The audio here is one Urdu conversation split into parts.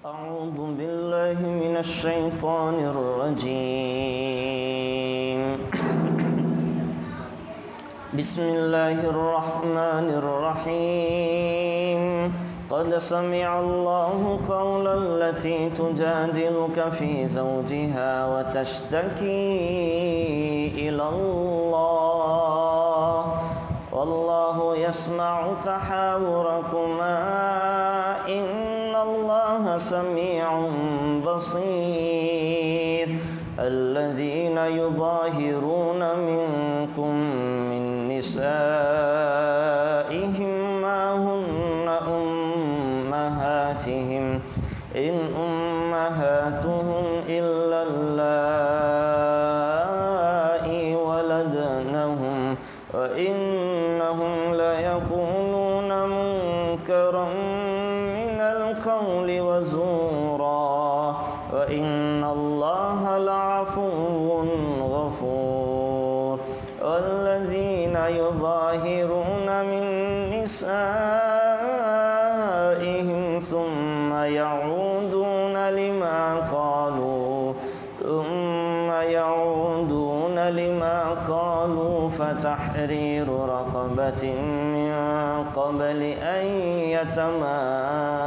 أعوذ بالله من الشيطان الرجيم. بسم الله الرحمن الرحيم. قد سمع الله قول التي تجادلك في زوجها وتشتكي إلى الله والله يسمع تحاوركما إن الله سميع بصير. الذين يظاهرون منكم من نسائهم ما هن أمهاتهم إن أمهاتهم إلا اللائي ولدنهم وإنهم ليقولون منكرا من القول وزورا وإن الله لعفو غفور. والذين يظاهرون من نسائهم ثم يعودون لما قالوا فتحرير رقبة من قبل أن يتماسا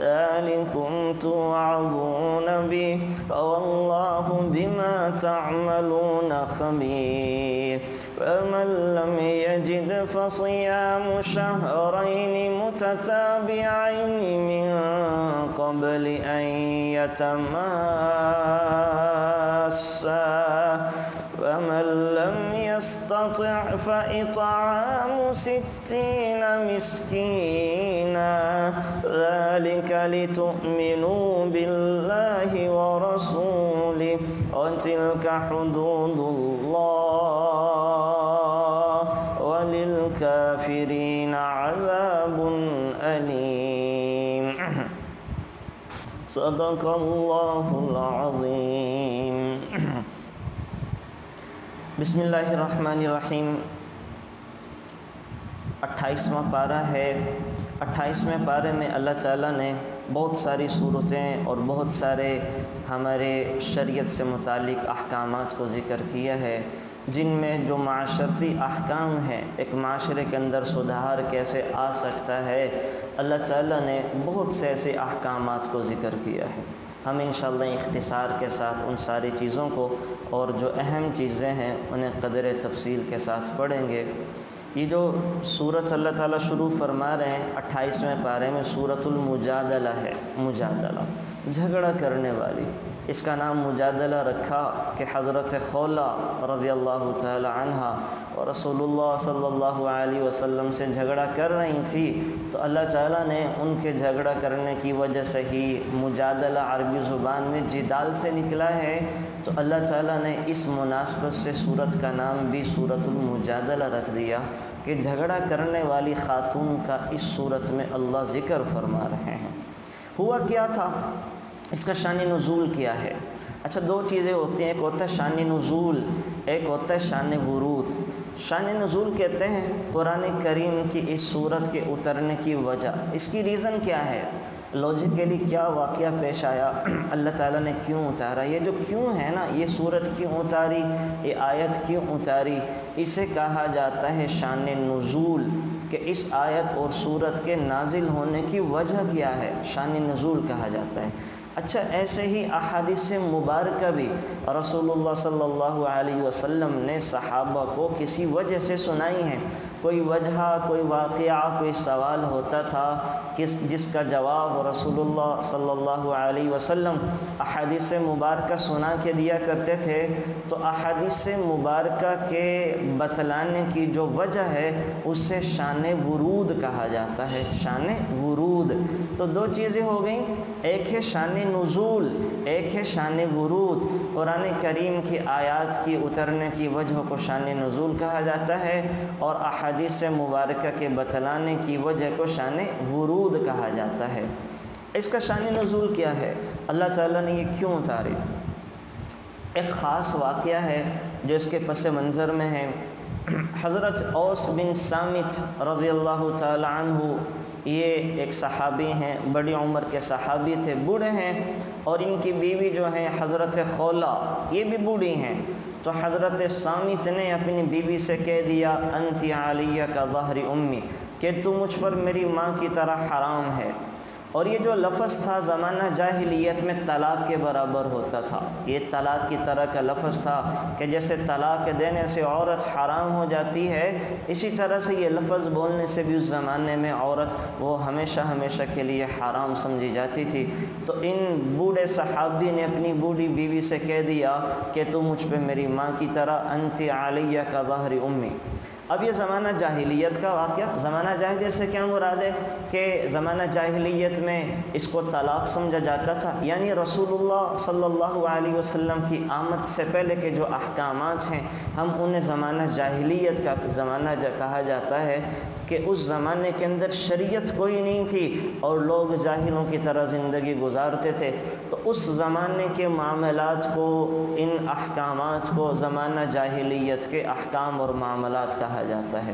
ذلكم توعظون به والله بما تعملون خبير. فمن لم يجد فصيام شهرين متتابعين من قبل أن يتماسا ومن لم يستطع فإطعام 60 مسكينا ذلك لتؤمنوا بالله ورسوله وتلك حدود الله وللكافرين عذاب أليم. صدق الله العظيم. بسم اللہ الرحمن الرحیم. 28واں پارہ ہے. 28ویں پارے میں اللہ تعالیٰ نے بہت ساری صورتیں اور بہت سارے ہمارے شریعت سے متعلق احکامات کو ذکر کیا ہے، جن میں جو معاشرتی احکام ہیں، ایک معاشرے کے اندر سدھار کیسے آ سکتا ہے، اللہ تعالیٰ نے بہت سے ایسے احکامات کو ذکر کیا ہے. ہم انشاءاللہ اختصار کے ساتھ ان ساری چیزوں کو اور جو اہم چیزیں ہیں انہیں قدر تفصیل کے ساتھ پڑھیں گے. یہ جو سورت اللہ تعالیٰ شروع فرما رہے ہیں 28ویں پارے میں، سورۃ المجادلہ ہے. مجادلہ، جھگڑا کرنے والی. اس کا نام مجادلہ رکھا کہ حضرت خولہ رضی اللہ تعالی عنہ اور رسول اللہ صلی اللہ علیہ وسلم سے جھگڑا کر رہی تھی، تو اللہ تعالیٰ نے ان کے جھگڑا کرنے کی وجہ سے ہی مجادلہ عربی زبان میں جدال سے نکلا ہے، تو اللہ تعالیٰ نے اس مناسبت سے سورت کا نام بھی سورۃ المجادلہ رکھ دیا کہ جھگڑا کرنے والی خاتون کا اس سورت میں اللہ ذکر فرما رہے ہیں. ہوا کیا تھا، اس کا شان نزول کیا ہے؟ اچھا، دو چیزیں ہوتی ہیں، ایک ہوتا ہے شان نزول، ایک ہوتا ہے شان ورود. شان نزول کہتے ہیں قرآن کریم کی اس سورت کے اترنے کی وجہ، اس کی ریزن کیا ہے، لاجیکلی کیا واقعہ پیش آیا، اللہ تعالیٰ نے کیوں اتارا. یہ جو کیوں ہے نا، یہ سورت کیوں اتاری، یہ آیت کیوں اتاری، اسے کہا جاتا ہے شان نزول، کہ اس آیت اور سورت کے نازل ہونے کی وجہ کیا ہے، شان نزول کہا جاتا ہے. اچھا، ایسے ہی احادیث مبارکہ بھی رسول اللہ صلی اللہ علیہ وسلم نے صحابہ کو کسی وجہ سے سنائی ہیں. کوئی وجہ، کوئی واقعہ، کوئی سوال ہوتا تھا جس کا جواب رسول اللہ صلی اللہ علیہ وسلم احادیث مبارکہ سنا کے دیا کرتے تھے، تو احادیث مبارکہ کے بتلانے کی جو وجہ ہے اسے شان ورود کہا جاتا ہے. شان ورود. تو دو چیزیں ہو گئیں، ایک ہے شان نزول، ایک ہے شان ورود. قرآن کریم کی آیات کی اترنے کی وجہ کو شان نزول کہا جاتا ہے، اور احادیث مبارکہ کے بتلانے کی وجہ کو شان ورود کہا جاتا ہے. اس کا شان نزول کیا ہے، اللہ تعالیٰ نے یہ کیوں اتاری؟ ایک خاص واقعہ ہے جو اس کے پس منظر میں ہے. حضرت اوس بن صامت رضی اللہ تعالی عنہ یہ ایک صحابی ہیں، بڑی عمر کے صحابی تھے، بوڑھے ہیں، اور ان کی بیوی جو ہیں حضرت خولہ، یہ بھی بوڑھی ہیں۔ تو حضرت صامت نے اپنی بیوی سے کہہ دیا انتی علیہ کا ظہر امی، کہ تو مجھ پر میری ماں کی طرح حرام ہے۔ اور یہ جو لفظ تھا زمانہ جاہلیت میں طلاق کے برابر ہوتا تھا، یہ طلاق کی طرح کا لفظ تھا کہ جیسے طلاق دینے سے عورت حرام ہو جاتی ہے، اسی طرح سے یہ لفظ بولنے سے بھی اس زمانے میں عورت وہ ہمیشہ ہمیشہ کے لیے حرام سمجھی جاتی تھی۔ تو ان بوڑھے صحابی نے اپنی بوڑھی بیوی سے کہہ دیا کہ تو مجھ پہ میری ماں کی طرح انت علیہ کا ظہر امی۔ اب یہ زمانہ جاہلیت کا واقعہ، زمانہ جاہلیت سے کیا مراد ہے کہ زمانہ جاہلیت میں اس کو طلاق سمجھا جاتا تھا، یعنی رسول اللہ صلی اللہ علیہ وسلم کی آمد سے پہلے کے جو احکامات ہیں ہم انہیں زمانہ جاہلیت کا زمانہ کہا جاتا ہے، کہ اس زمانے کے اندر شریعت کوئی نہیں تھی اور لوگ جاہلوں کی طرح زندگی گزارتے تھے۔ تو اس زمانے کے معاملات کو، ان احکامات کو زمانہ جاہلیت کے احکام اور معاملات کہا جاتا ہے۔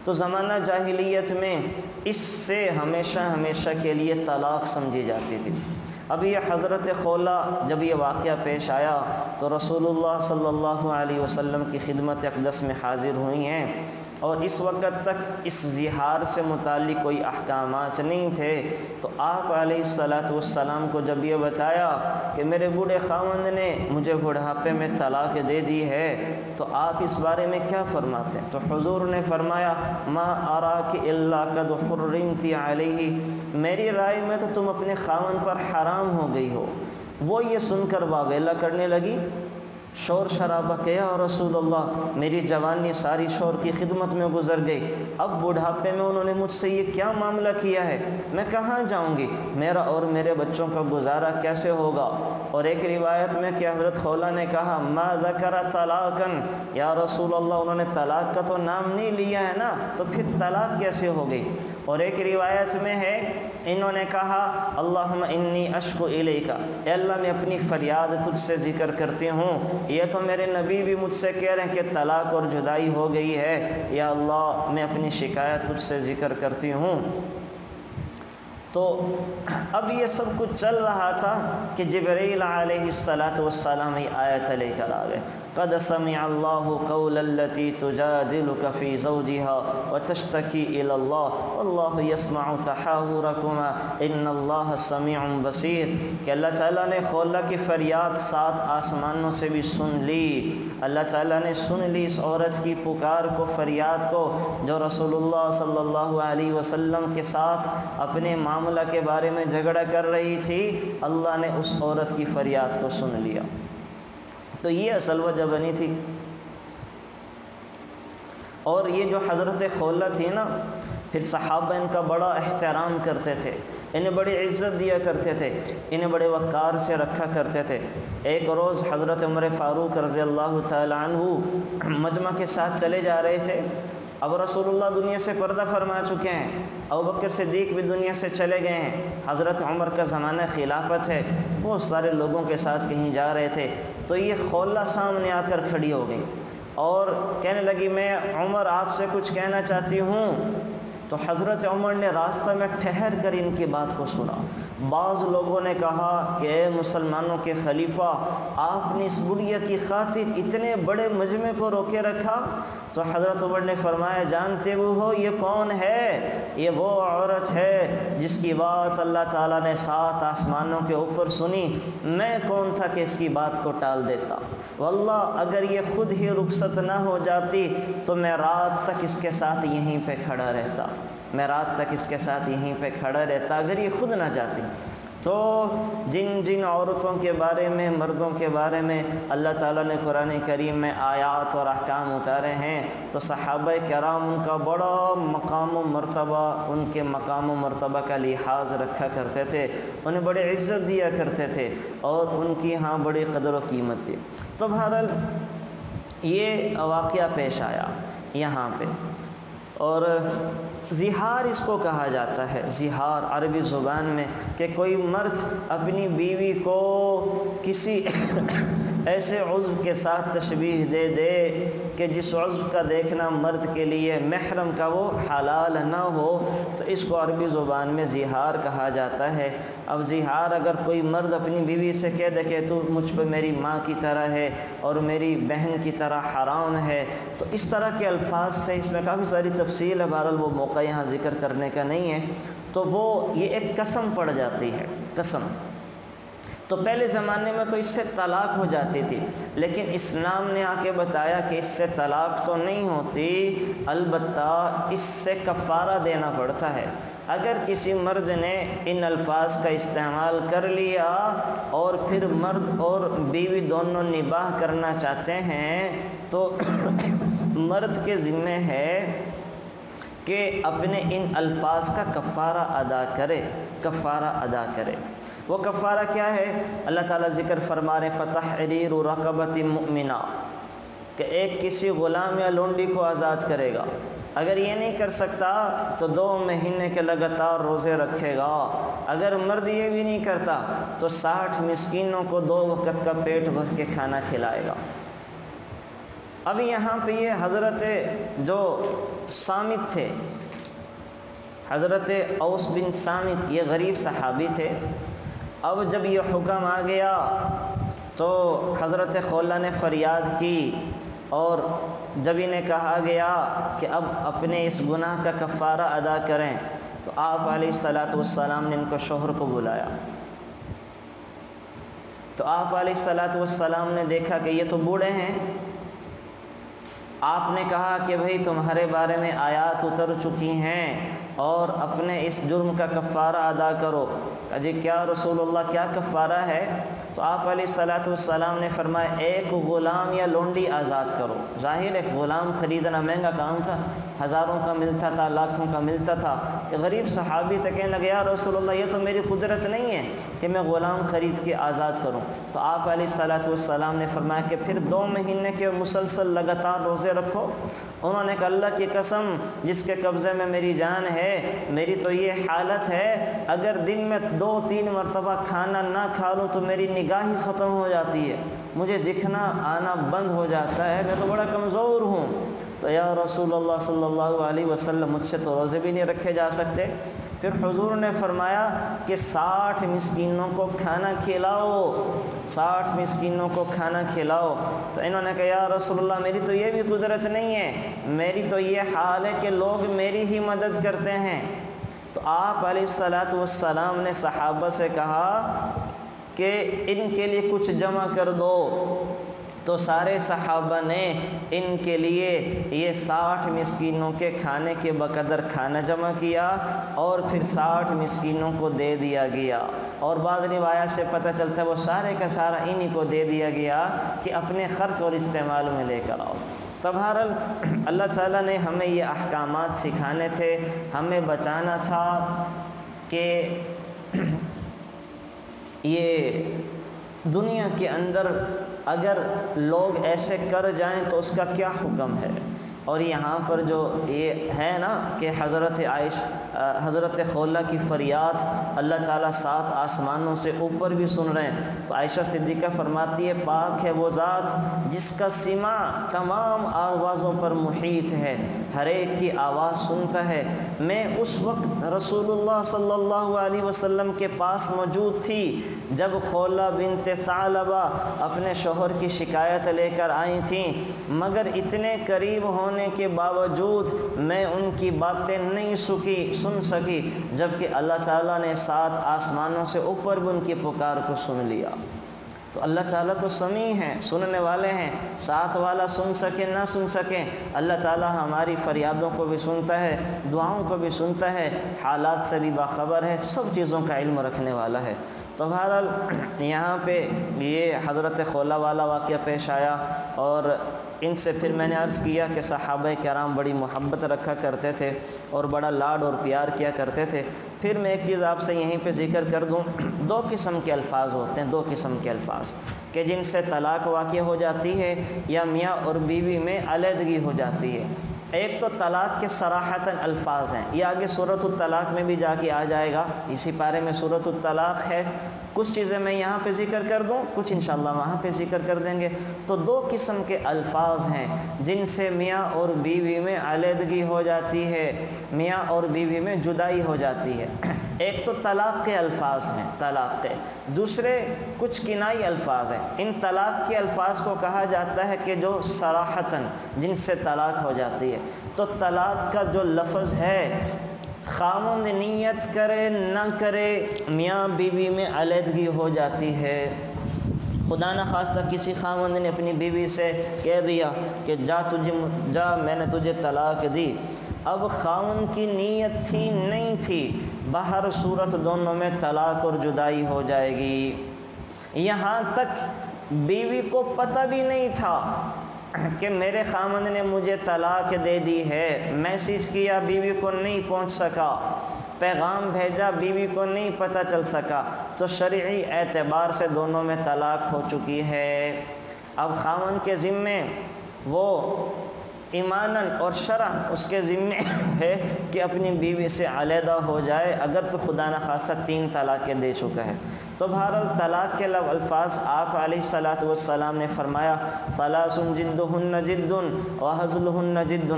تو زمانہ جاہلیت میں اس سے ہمیشہ ہمیشہ کے لیے طلاق سمجھی جاتی تھی۔ اب یہ حضرت خولہ جب یہ واقعہ پیش آیا تو رسول اللہ صلی اللہ علیہ وسلم کی خدمت اقدس میں حاضر ہوئی ہیں، اور اس وقت تک اس زہار سے متعلق کوئی احکامات نہیں تھے۔ تو آپ علیہ السلام کو جب یہ بتایا کہ میرے بوڑھے خاوند نے مجھے بڑھاپے میں طلاق دے دی ہے، تو آپ اس بارے میں کیا فرماتے ہیں؟ تو حضور نے فرمایا ما اراک الا قد حرمت علیہ، میری رائے میں تو تم اپنے خاوند پر حرام ہو گئی ہو۔ وہ یہ سن کر واویلا کرنے لگی، شور شرابہ کیا رسول اللہ، میری جوانی ساری شور کی خدمت میں گزر گئی، اب بڑھاپے میں انہوں نے مجھ سے یہ کیا معاملہ کیا ہے، میں کہاں جاؤں گی، میرا اور میرے بچوں کا گزارا کیسے ہوگا؟ اور ایک روایت میں کہ حضرت خولہ نے کہا ما ذکر طلاقا، یا رسول اللہ انہوں نے طلاق کا تو نام نہیں لیا ہے نا، تو پھر طلاق کیسے ہو گئی؟ اور ایک روایت میں ہے انہوں نے کہا اللہم انی اشکو الیک، اے اللہ میں اپنی فریاد تجھ سے ذکر کرتی ہوں، یہ تو میرے نبی بھی مجھ سے کہہ رہے ہیں کہ طلاق اور جدائی ہو گئی ہے، یا اللہ میں اپنی شکایت تجھ سے ذکر کرتی ہوں۔ تو اب یہ سب کچھ چل رہا تھا کہ جبرائیل علیہ السلام یہ آیت لے کر آ گئے قد سمع اللہ قول التي تجادلك في زوجها وتشتكي الى الله والله يسمع تحاوركما ان الله سميع بصير، کہ اللہ تعالیٰ نے خولہ کی فریاد 7 آسمانوں سے بھی سن لی، اللہ تعالیٰ نے سن لی اس عورت کی پکار کو، فریاد کو، جو رسول اللہ صلی اللہ علیہ وسلم کے ساتھ اپنے معاملہ کے بارے میں جھگڑا کر رہی تھی، اللہ نے اس عورت کی فریاد کو سن لیا۔ تو یہ اصل وجہ بنی تھی۔ اور یہ جو حضرت خولہ تھی نا، پھر صحابہ ان کا بڑا احترام کرتے تھے، انہیں بڑی عزت دیا کرتے تھے، انہیں بڑے وقار سے رکھا کرتے تھے۔ ایک روز حضرت عمر فاروق رضی اللہ تعالی عنہ مجمع کے ساتھ چلے جا رہے تھے، اب رسول اللہ دنیا سے پردہ فرما چکے ہیں، ابوبکر صدیق بھی دنیا سے چلے گئے ہیں، حضرت عمر کا زمانہ خلافت ہے، بہت سارے لوگوں کے ساتھ کہیں جا رہے تھے، تو یہ خولہ سامنے آ کر کھڑی ہو گئی اور کہنے لگی میں عمر آپ سے کچھ کہنا چاہتی ہوں۔ تو حضرت عمر نے راستہ میں ٹھہر کر ان کی بات کو سنا۔ بعض لوگوں نے کہا کہ اے مسلمانوں کے خلیفہ، آپ نے اس بڑھیا کی خاطر اتنے بڑے مجمع کو روکے رکھا؟ تو حضرت عمر نے فرمایا جانتے ہو یہ کون ہے؟ یہ وہ عورت ہے جس کی بات اللہ تعالیٰ نے 7 آسمانوں کے اوپر سنی، میں کون تھا کہ اس کی بات کو ٹال دیتا؟ واللہ اگر یہ خود ہی رخصت نہ ہو جاتی تو میں رات تک اس کے ساتھ یہیں پہ کھڑا رہتا، میں رات تک اس کے ساتھ یہیں پہ کھڑا رہتا اگر یہ خود نہ جاتی۔ تو جن جن عورتوں کے بارے میں، مردوں کے بارے میں اللہ تعالیٰ نے قرآن کریم میں آیات اور احکام اتارے ہیں، تو صحابہ کرام ان کا بڑا مقام و مرتبہ، ان کے مقام و مرتبہ کا لحاظ رکھا کرتے تھے، انہیں بڑی عزت دیا کرتے تھے اور ان کی ہاں بڑی قدر و قیمت تھی۔ تو بہرحال یہ واقعہ پیش آیا یہاں پہ، اور زہار اس کو کہا جاتا ہے، زہار عربی زبان میں، کہ کوئی مرد اپنی بیوی کو کسی ایسے عضو کے ساتھ تشبیہ دے کہ جس عضو کا دیکھنا مرد کے لیے محرم کا وہ حلال نہ ہو، تو اس کو عربی زبان میں زہار کہا جاتا ہے۔ اب زہار اگر کوئی مرد اپنی بیوی سے کہہ دے کہ تو مجھ پہ میری ماں کی طرح ہے اور میری بہن کی طرح حرام ہے، تو اس طرح کے الفاظ سے اس میں کافی ساری تفصیل ہے، بہرحال وہ موقع یہاں ذکر کرنے کا نہیں ہے، تو وہ یہ ایک قسم پڑ جاتی ہے، قسم۔ تو پہلے زمانے میں تو اس سے طلاق ہو جاتی تھی، لیکن اسلام نے آ کے بتایا کہ اس سے طلاق تو نہیں ہوتی، البتہ اس سے کفارہ دینا پڑتا ہے۔ اگر کسی مرد نے ان الفاظ کا استعمال کر لیا اور پھر مرد اور بیوی دونوں نباہ کرنا چاہتے ہیں تو مرد کے ذمہ ہے کہ اپنے ان الفاظ کا کفارہ ادا کرے، کفارہ ادا کرے۔ وہ کفارہ کیا ہے؟ اللہ تعالیٰ ذکر فرما رہے فتحریر رقبۃ مؤمنہ، کہ ایک کسی غلام یا لونڈی کو آزاد کرے گا۔ اگر یہ نہیں کر سکتا تو 2 مہینے کے لگاتار روزے رکھے گا۔ اگر مرد یہ بھی نہیں کرتا تو 60 مسکینوں کو 2 وقت کا پیٹ بھر کے کھانا کھلائے گا۔ اب یہاں پہ یہ حضرت جو صامت تھے، حضرت اوس بن صامت، یہ غریب صحابی تھے۔ اب جب یہ حکم آ گیا تو حضرت خولہ نے فریاد کی، اور جب انہیں کہا گیا کہ اب اپنے اس گناہ کا کفارہ ادا کریں، تو آپ علیہ الصلاۃ والسلام نے ان کو شوہر کو بلایا۔ تو آپ علیہ الصلاۃ والسلام نے دیکھا کہ یہ تو بوڑھے ہیں۔ آپ نے کہا کہ بھئی تمہارے بارے میں آیات اتر چکی ہیں اور اپنے اس جرم کا کفارہ ادا کرو۔ جی کیا رسول اللہ، کیا کفارہ ہے؟ تو آپ علیہ الصلاۃ والسلام نے فرمایا ایک غلام یا لونڈی آزاد کرو۔ ظاہر ایک غلام خریدنا مہنگا کام تھا، ہزاروں کا ملتا تھا، لاکھوں کا ملتا تھا۔ ایک غریب صحابی تھے، کہنے لگے یا رسول اللہ یہ تو میری قدرت نہیں ہے کہ میں غلام خرید کے آزاد کروں۔ تو آپ علیہ الصلاۃ والسلام نے فرمایا کہ پھر 2 مہینے کے مسلسل لگاتار روزے رکھو۔ انہوں نے کہا اللہ کی قسم جس کے قبضے میں میری جان ہے، میری تو یہ حالت ہے اگر دن میں 2-3 مرتبہ کھانا نہ کھا لوں تو میری نگاہ ہی ختم ہو جاتی ہے، مجھے دکھنا آنا بند ہو جاتا ہے، میں تو بڑا کمزور ہوں۔ تو یا رسول اللہ صلی اللہ علیہ وسلم مجھ سے تو روزے بھی نہیں رکھے جا سکتے۔ پھر حضور نے فرمایا کہ 60 مسکینوں کو کھانا کھلاؤ، 60 مسکینوں کو کھانا کھلاؤ۔ تو انہوں نے کہا یا رسول اللہ میری تو یہ بھی قدرت نہیں ہے، میری تو یہ حال ہے کہ لوگ میری ہی مدد کرتے ہیں۔ تو آپ علیہ الصلاۃ والسلام نے صحابہ سے کہا کہ ان کے لیے کچھ جمع کر دو۔ تو سارے صحابہ نے ان کے لیے یہ 60 مسکینوں کے کھانے کے بقدر کھانا جمع کیا اور پھر 60 مسکینوں کو دے دیا گیا۔ اور بعض روایات سے پتہ چلتا ہے وہ سارے کا سارا انہی کو دے دیا گیا کہ اپنے خرچ اور استعمال میں لے کر آؤ۔ تو بہرحال اللہ تعالیٰ نے ہمیں یہ احکامات سکھانے تھے، ہمیں بچانا تھا کہ یہ دنیا کے اندر اگر لوگ ایسے کر جائیں تو اس کا کیا حکم ہے۔ اور یہاں پر جو یہ ہے نا کہ حضرت خولہ کی فریاد اللہ تعالیٰ 7 آسمانوں سے اوپر بھی سن رہے ہیں۔ تو عائشہ صدیقہ فرماتی ہے پاک ہے وہ ذات جس کا سماع تمام آوازوں پر محیط ہے، ہر ایک کی آواز سنتا ہے۔ میں اس وقت رسول اللہ صلی اللہ علیہ وسلم کے پاس موجود تھی جب خولہ بنت ثعلبہ اپنے شوہر کی شکایت لے کر آئی تھیں، مگر اتنے قریب ہونے کے باوجود میں ان کی باتیں نہیں سن سکی، جبکہ اللہ تعالیٰ نے 7 آسمانوں سے اوپر بھی ان کی پکار کو سن لیا۔ تو اللہ تعالیٰ تو سمیع ہیں، سننے والے ہیں، 7 والا سن سکیں نہ سن سکیں، اللہ تعالیٰ ہماری فریادوں کو بھی سنتا ہے، دعاؤں کو بھی سنتا ہے، حالات سے بھی باخبر ہے، سب چیزوں کا علم رکھنے والا ہے۔ تو بہرحال یہاں پہ یہ حضرت خولہ والا واقعہ پیش آیا، اور ان سے پھر میں نے عرض کیا کہ صحابہ کرام بڑی محبت رکھا کرتے تھے اور بڑا لاڈ اور پیار کیا کرتے تھے۔ پھر میں ایک چیز آپ سے یہیں پہ ذکر کر دوں، 2 قسم کے الفاظ ہوتے ہیں، 2 قسم کے الفاظ کہ جن سے طلاق واقع ہو جاتی ہے یا میاں اور بیوی میں علیحدگی ہو جاتی ہے۔ ایک تو طلاق کے صراحتاً الفاظ ہیں، یہ آگے سورۃ الطلاق میں بھی جا کے آ جائے گا، اسی پارے میں سورۃ الطلاق ہے۔ کچھ چیزیں میں یہاں پہ ذکر کر دوں، کچھ انشاءاللہ وہاں پہ ذکر کر دیں گے۔ تو دو قسم کے الفاظ ہیں جن سے میاں اور بیوی میں علیحدگی ہو جاتی ہے، میاں اور بیوی میں جدائی ہو جاتی ہے۔ ایک تو طلاق کے الفاظ ہیں، طلاق کے، دوسرے کچھ کنائی الفاظ ہیں۔ ان طلاق کے الفاظ کو کہا جاتا ہے کہ جو صراحتاً جن سے طلاق ہو جاتی ہے۔ تو طلاق کا جو لفظ ہے، خاوند نیت کرے نہ کرے میاں بیوی میں علیحدگی ہو جاتی ہے۔ خدا نہ خواستہ کسی خاوند نے اپنی بیوی سے کہہ دیا کہ جا میں نے تجھے طلاق دی، اب خاوند کی نیت تھی نہیں تھی، بہر صورت دونوں میں طلاق اور جدائی ہو جائے گی۔ یہاں تک بیوی کو پتہ بھی نہیں تھا کہ میرے خاوند نے مجھے طلاق دے دی ہے، میسیج کیا بیوی کو نہیں پہنچ سکا، پیغام بھیجا بیوی کو نہیں پتہ چل سکا، تو شرعی اعتبار سے دونوں میں طلاق ہو چکی ہے۔ اب خاوند کے ذمے وہ ایماناً اور شرعاً اس کے ذمے ہے کہ اپنی بیوی سے علیحدہ ہو جائے، اگر تو خدا نہ خواستہ 3 طلاقیں دے چکا ہے۔ تو بہرحال طلاق کے الفاظ آپ علیہ الصلاۃ والسلام نے فرمایا ثلاث جدہن جد وہزلہن جد،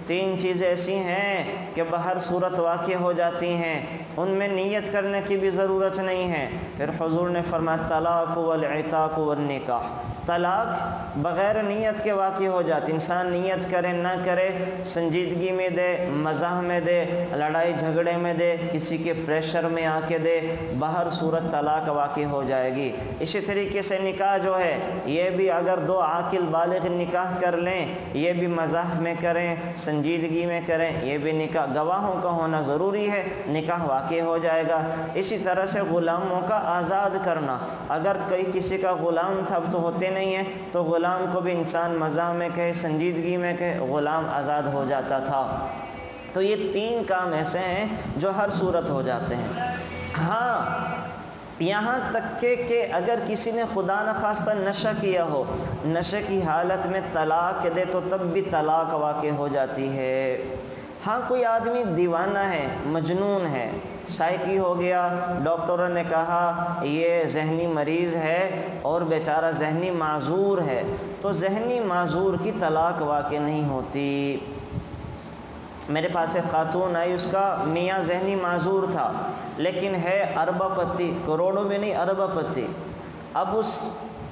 3 چیزیں ایسی ہیں کہ بہر صورت واقع ہو جاتی ہیں، ان میں نیت کرنے کی بھی ضرورت نہیں ہے۔ پھر حضور نے فرمایا طلاق والعتاق والنکاح، طلاق بغیر نیت کے واقع ہو جاتی، انسان نیت کرے نہ کرے، سنجیدگی میں دے، مزاح میں دے، لڑائی جھگڑے میں دے، کسی کے پریشر میں آ کے دے، بہر صورت طلاق واقع ہو جائے گی۔ اسی طریقے سے نکاح جو ہے، یہ بھی اگر 2 عاقل بالغ نکاح کر لیں، یہ بھی مزاح میں کریں، سنجیدگی میں کریں، یہ بھی نکاح گواہوں کا ہونا ضروری ہے، نکاح واقع ہو جائے گا۔ اسی طرح سے غلاموں کا آزاد کرنا، اگر کسی کا غلام تھا اب تو ہوتے نہیں ہے، تو غلام کو بھی انسان مزاح میں کہے، سنجیدگی میں کہے، غلام آزاد ہو جاتا تھا۔ تو یہ 3 کام ایسے ہیں جو ہر صورت ہو جاتے ہیں۔ ہاں یہاں تک کہ اگر کسی نے خدا نہ خواستہ نشہ کیا ہو، نشے کی حالت میں طلاق دے تو تب بھی طلاق واقع ہو جاتی ہے۔ ہاں کوئی آدمی دیوانہ ہے، مجنون ہے، سائیکی ہو گیا، ڈاکٹروں نے کہا یہ ذہنی مریض ہے اور بیچارہ ذہنی معذور ہے، تو ذہنی معذور کی طلاق واقع نہیں ہوتی۔ میرے پاس ایک خاتون آئی، اس کا میاں ذہنی معذور تھا لیکن ہے اربہ پتی، کروڑوں میں نہیں اربہ پتی۔ اب اس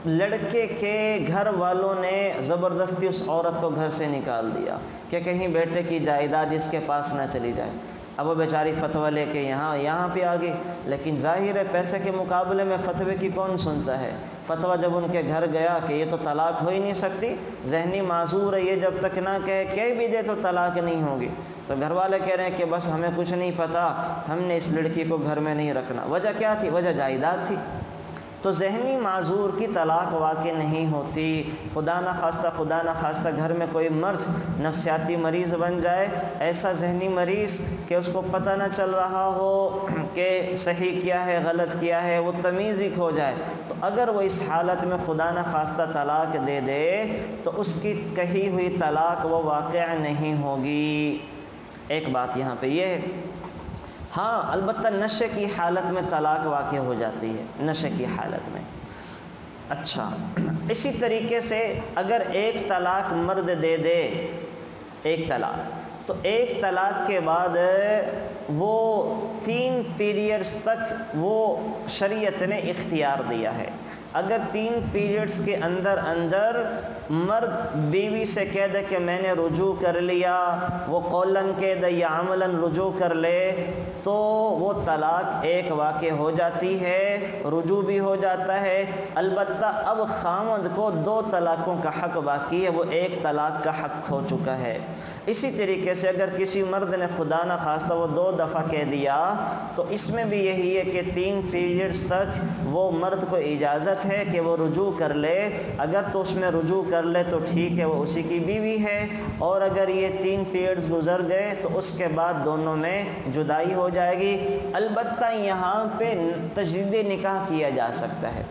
لڑکے کے گھر والوں نے زبردستی اس عورت کو گھر سے نکال دیا کہ کہیں بیٹے کی جائیداد اس کے پاس نہ چلی جائے۔ اب وہ بیچاری فتویٰ لے کے یہاں پہ آ گئی، لیکن ظاہر ہے پیسے کے مقابلے میں فتوے کی کون سنتا ہے۔ فتویٰ جب ان کے گھر گیا کہ یہ تو طلاق ہو ہی نہیں سکتی، ذہنی معذور ہے، یہ جب تک نہ کہہ بھی دے تو طلاق نہیں ہوگی۔ تو گھر والے کہہ رہے ہیں کہ بس ہمیں کچھ نہیں پتہ، ہم نے اس لڑکی کو گھر میں نہیں رکھنا۔ وجہ کیا تھی؟ وجہ جائیداد تھی۔ تو ذہنی معذور کی طلاق واقع نہیں ہوتی۔ خدا نہ خواستہ گھر میں کوئی مرد نفسیاتی مریض بن جائے، ایسا ذہنی مریض کہ اس کو پتہ نہ چل رہا ہو کہ صحیح کیا ہے غلط کیا ہے، وہ تمیز ہی کھو جائے، تو اگر وہ اس حالت میں خدا نہ خواستہ طلاق دے دے تو اس کی کہی ہوئی طلاق وہ واقع نہیں ہوگی۔ ایک بات یہاں پہ یہ ہے، ہاں البتہ نشے کی حالت میں طلاق واقع ہو جاتی ہے، نشے کی حالت میں۔ اچھا اسی طریقے سے اگر ایک طلاق مرد دے دے، ایک طلاق، تو ایک طلاق کے بعد وہ 3 پیریڈز تک وہ شریعت نے اختیار دیا ہے۔ اگر 3 پیریڈز کے اندر مرد بیوی سے کہہ دے کہ میں نے رجوع کر لیا، وہ قولاً کہہ دے یا عملاً رجوع کر لے، تو وہ طلاق ایک واقع ہو جاتی ہے، رجوع بھی ہو جاتا ہے۔ البتہ اب خاوند کو 2 طلاقوں کا حق باقی ہے، وہ 1 طلاق کا حق کھو چکا ہے۔ اسی طریقے سے اگر کسی مرد نے خدا نہ خواستہ وہ 2 دفعہ کہہ دیا، تو اس میں بھی یہی ہے کہ 3 پیریڈز تک وہ مرد کو اجازت ہے کہ وہ رجوع کر لے۔ اگر تو اس میں رجوع کر لے تو ٹھیک ہے، وہ اسی کی بیوی ہے، اور اگر یہ 3 پیریڈز گزر گئے تو اس کے بعد دونوں میں جدائی ہو جائے گی۔ البتہ یہاں پہ تجدید نکاح کیا جا سکتا ہے۔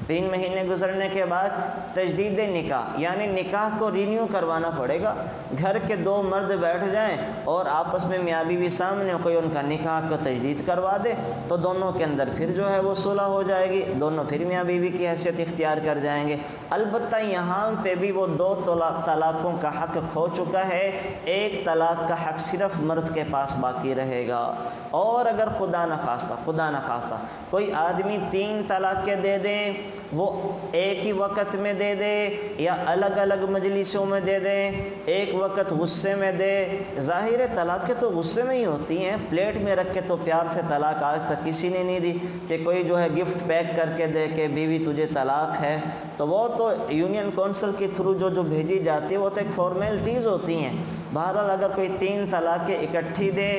3 مہینے گزرنے کے بعد تجدید نکاح، یعنی نکاح کو رینیو کروانا پڑے گا۔ گھر کے دو مرد بیٹھ جائیں اور آپس میں میاں بیوی سامنے کوئی ان کا نکاح کو تجدید کروا دے تو دونوں کے اندر پھر جو ہے وہ صلح ہو جائے گی، دونوں پھر میاں بیوی کی حیثیت اختیار کر جائیں گے۔ البتہ یہاں پہ بھی وہ دو طلاقوں کا حق کھو چکا ہے، ایک طلاق کا حق صرف مرد کے پاس باقی رہے گا۔ اور اگر خدا نخواستہ کوئی آدمی 3 طلاقیں دے دیں، وہ ایک ہی وقت میں دے دے یا الگ الگ مجلسوں میں دے دیں، ایک وقت غصے میں دے، ظاہر طلاقیں تو غصے میں ہی ہوتی ہیں، پلیٹ میں رکھ کے تو پیار سے طلاق آج تک کسی نے نہیں دی کہ کوئی جو ہے گفٹ پیک کر کے دے کہ بیوی تجھے طلاق ہے، تو وہ تو یونین کونسل کے تھرو جو بھیجی جاتی ہے وہ تو ایک فارمیلٹیز ہوتی ہیں۔ بہرحال اگر کوئی 3 طلاقیں اکٹھی دے،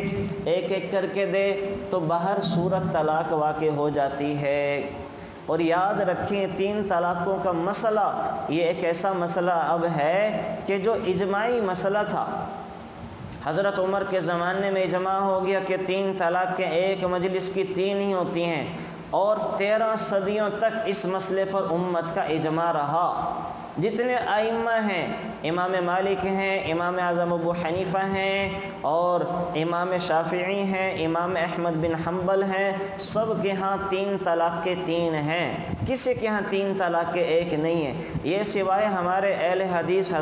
ایک ایک کر کے دے، تو بہر صورت طلاق واقع ہو جاتی ہے۔ اور یاد رکھیں 3 طلاقوں کا مسئلہ یہ ایک ایسا مسئلہ اب ہے کہ جو اجماعی مسئلہ تھا، حضرت عمر کے زمانے میں اجماع ہو گیا کہ 3 طلاقیں ایک مجلس کی 3 ہی ہوتی ہیں، اور 13 صدیوں تک اس مسئلے پر امت کا اجماع رہا۔ جتنے ائمہ ہیں، امام مالک ہیں، امام اعظم ابو حنیفہ ہیں، اور امام شافعی ہیں، امام احمد بن حنبل ہیں، سب کے ہاں 3 طلاقیں 3 ہیں، کسی کے ہاں 3 طلاقیں 1 نہیں ہیں۔ یہ سوائے ہمارے اہل حدیث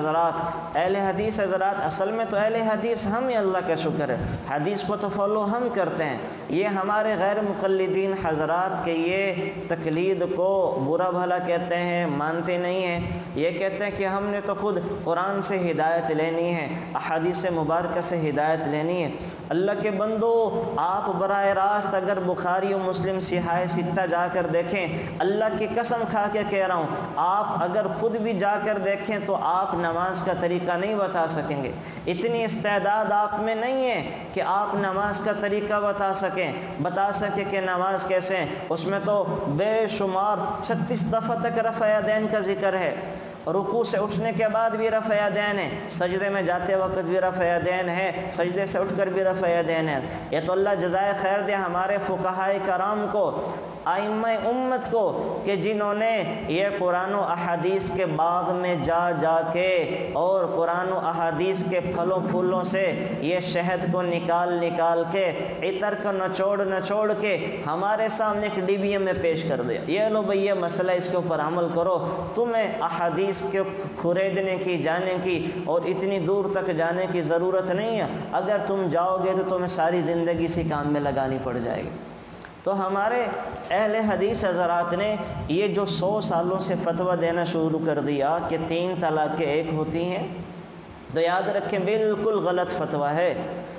حضرات اصل میں تو اہل حدیث ہم ہی، اللہ کا شکر ہے، حدیث کو تو فالو ہم کرتے ہیں۔ یہ ہمارے غیر مقلدین حضرات کے یہ تقلید کو برا بھلا کہتے ہیں، مانتے نہیں ہیں، یہ کہتے ہیں کہ ہم نے تو خود قرآن سے ہدایت لینی ہے، احادیث مبارکہ سے ہدایت لینی ہے۔ اللہ کے بندو، آپ براہ راست اگر بخاری و مسلم صحاح 6 جا کر دیکھیں، اللہ کی قسم کھا کے کہہ رہا ہوں، آپ اگر خود بھی جا کر دیکھیں تو آپ نماز کا طریقہ نہیں بتا سکیں گے۔ اتنی استعداد آپ میں نہیں ہے کہ آپ نماز کا طریقہ بتا سکیں کہ نماز کیسے ہیں۔ اس میں تو بے شمار 36 دفعہ تک رفع یدین کا ذکر ہے، رکوع سے اٹھنے کے بعد بھی رفع یدین ہے، سجدے میں جاتے وقت بھی رفع یدین ہے، سجدے سے اٹھ کر بھی رفع یدین ہے۔ یہ تو اللہ جزائے خیر دے ہمارے فقہائے کرام کو، ائمہ امت کو، کہ جنہوں نے یہ قرآن و احادیث کے باغ میں جا کے اور قرآن و احادیث کے پھلوں پھولوں سے یہ شہد کو نکال کے، عطر کو نچوڑ کے ہمارے سامنے ایک ڈبیا میں پیش کر دیا، یہ لو بھئی یہ مسئلہ، اس کے اوپر عمل کرو۔ تمہیں احادیث کے کھریدنے کی، جانے کی اور اتنی دور تک جانے کی ضرورت نہیں ہے، اگر تم جاؤ گے تو تمہیں ساری زندگی اسی کام میں لگانی پڑ جائے گی۔ تو ہمارے اہل حدیث حضرات نے یہ جو 100 سالوں سے فتویٰ دینا شروع کر دیا کہ 3 طلاقیں 1 ہوتی ہیں، تو یاد رکھیں بالکل غلط فتویٰ ہے،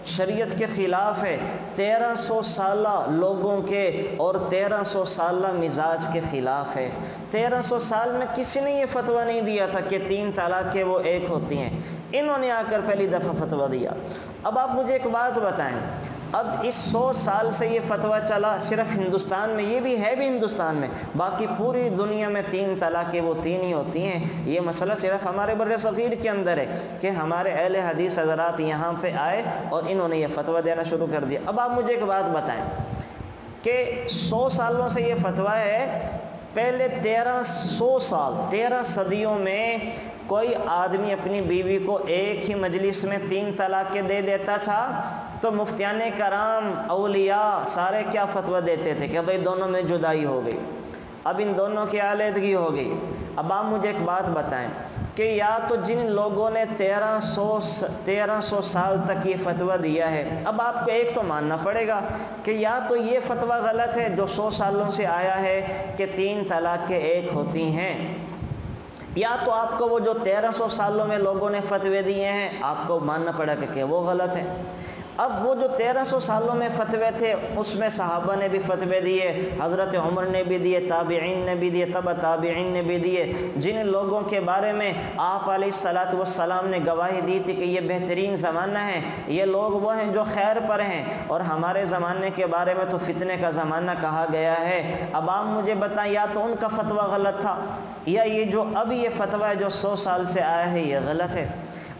شریعت کے خلاف ہے، 1300 سالہ لوگوں کے اور 1300 سالہ مزاج کے خلاف ہے۔ 1300 سال میں کسی نے یہ فتویٰ نہیں دیا تھا کہ 3 طلاقیں وہ 1 ہوتی ہیں، انہوں نے آ کر پہلی دفعہ فتویٰ دیا۔ اب آپ مجھے ایک بات بتائیں، اب اس 100 سال سے یہ فتویٰ چلا صرف ہندوستان میں، یہ بھی ہے بھی ہندوستان میں، باقی پوری دنیا میں 3 طلاقیں وہ 3 ہی ہوتی ہیں۔ یہ مسئلہ صرف ہمارے بر صغیر کے اندر ہے کہ ہمارے اہل حدیث حضرات یہاں پہ آئے اور انہوں نے یہ فتویٰ دینا شروع کر دیا۔ اب آپ مجھے ایک بات بتائیں کہ 100 سالوں سے یہ فتویٰ ہے، پہلے 13 صدیوں میں کوئی آدمی اپنی بیوی کو ایک ہی مجلس میں 3 طلاقیں دے دیتا تھا تو مفتیان کرام، اولیاء سارے کیا فتویٰ دیتے تھے کہ بھئی دونوں میں جدائی ہو گئی، اب ان دونوں کی علیحدگی ہو گئی۔ اب آپ مجھے ایک بات بتائیں کہ یا تو جن لوگوں نے 1300 سال تک یہ فتویٰ دیا ہے، اب آپ کو ایک تو ماننا پڑے گا کہ یا تو یہ فتویٰ غلط ہے جو 100 سالوں سے آیا ہے کہ 3 طلاقیں 1 ہوتی ہیں، یا تو آپ کو وہ جو 1300 سالوں میں لوگوں نے فتوے دیے ہیں آپ کو ماننا پڑا کہ وہ غلط ہیں۔ اب وہ جو 1300 سالوں میں فتوے تھے اس میں صحابہ نے بھی فتوے دیے، حضرت عمر نے بھی دیے، تابعین نے بھی دیے، تبع تابعین نے بھی دیے، جن لوگوں کے بارے میں آپ علیہ الصلاۃ والسلام نے گواہی دی تھی کہ یہ بہترین زمانہ ہے، یہ لوگ وہ ہیں جو خیر پر ہیں، اور ہمارے زمانے کے بارے میں تو فتنے کا زمانہ کہا گیا ہے۔ اب آپ مجھے بتائیں یا تو ان کا فتویٰ غلط تھا یا یہ جو اب یہ فتویٰ ہے جو 100 سال سے آیا ہے یہ غلط ہے۔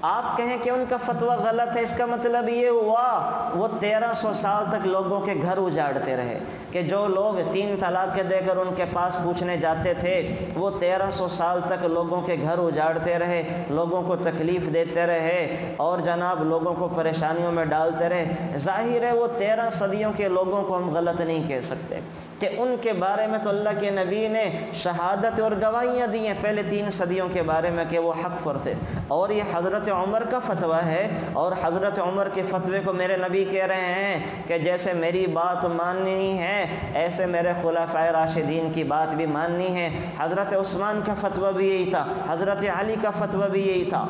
آپ کہیں کہ ان کا فتویٰ غلط ہے، اس کا مطلب یہ ہوا وہ 1300 سال تک لوگوں کے گھر اجاڑتے رہے، کہ جو لوگ 3 طلاق دے کر ان کے پاس پوچھنے جاتے تھے وہ 1300 سال تک لوگوں کے گھر اجاڑتے رہے، لوگوں کو تکلیف دیتے رہے اور جناب لوگوں کو پریشانیوں میں ڈالتے رہے۔ ظاہر ہے وہ 13 صدیوں کے لوگوں کو ہم غلط نہیں کہہ سکتے کہ ان کے بارے میں تو اللہ کے نبی نے شہادت اور گواہیاں دی ہیں پہلے 3 صدیوں کے بارے میں کہ وہ حق پر تھے، اور یہ حضرت عمر کا فتویٰ ہے، اور حضرت عمر کے فتوے کو میرے نبی کہہ رہے ہیں کہ جیسے میری بات ماننی ہے ایسے میرے خلفائے راشدین کی بات بھی ماننی ہے۔ حضرت عثمان کا فتویٰ بھی یہی تھا، حضرت علی کا فتویٰ بھی یہی تھا۔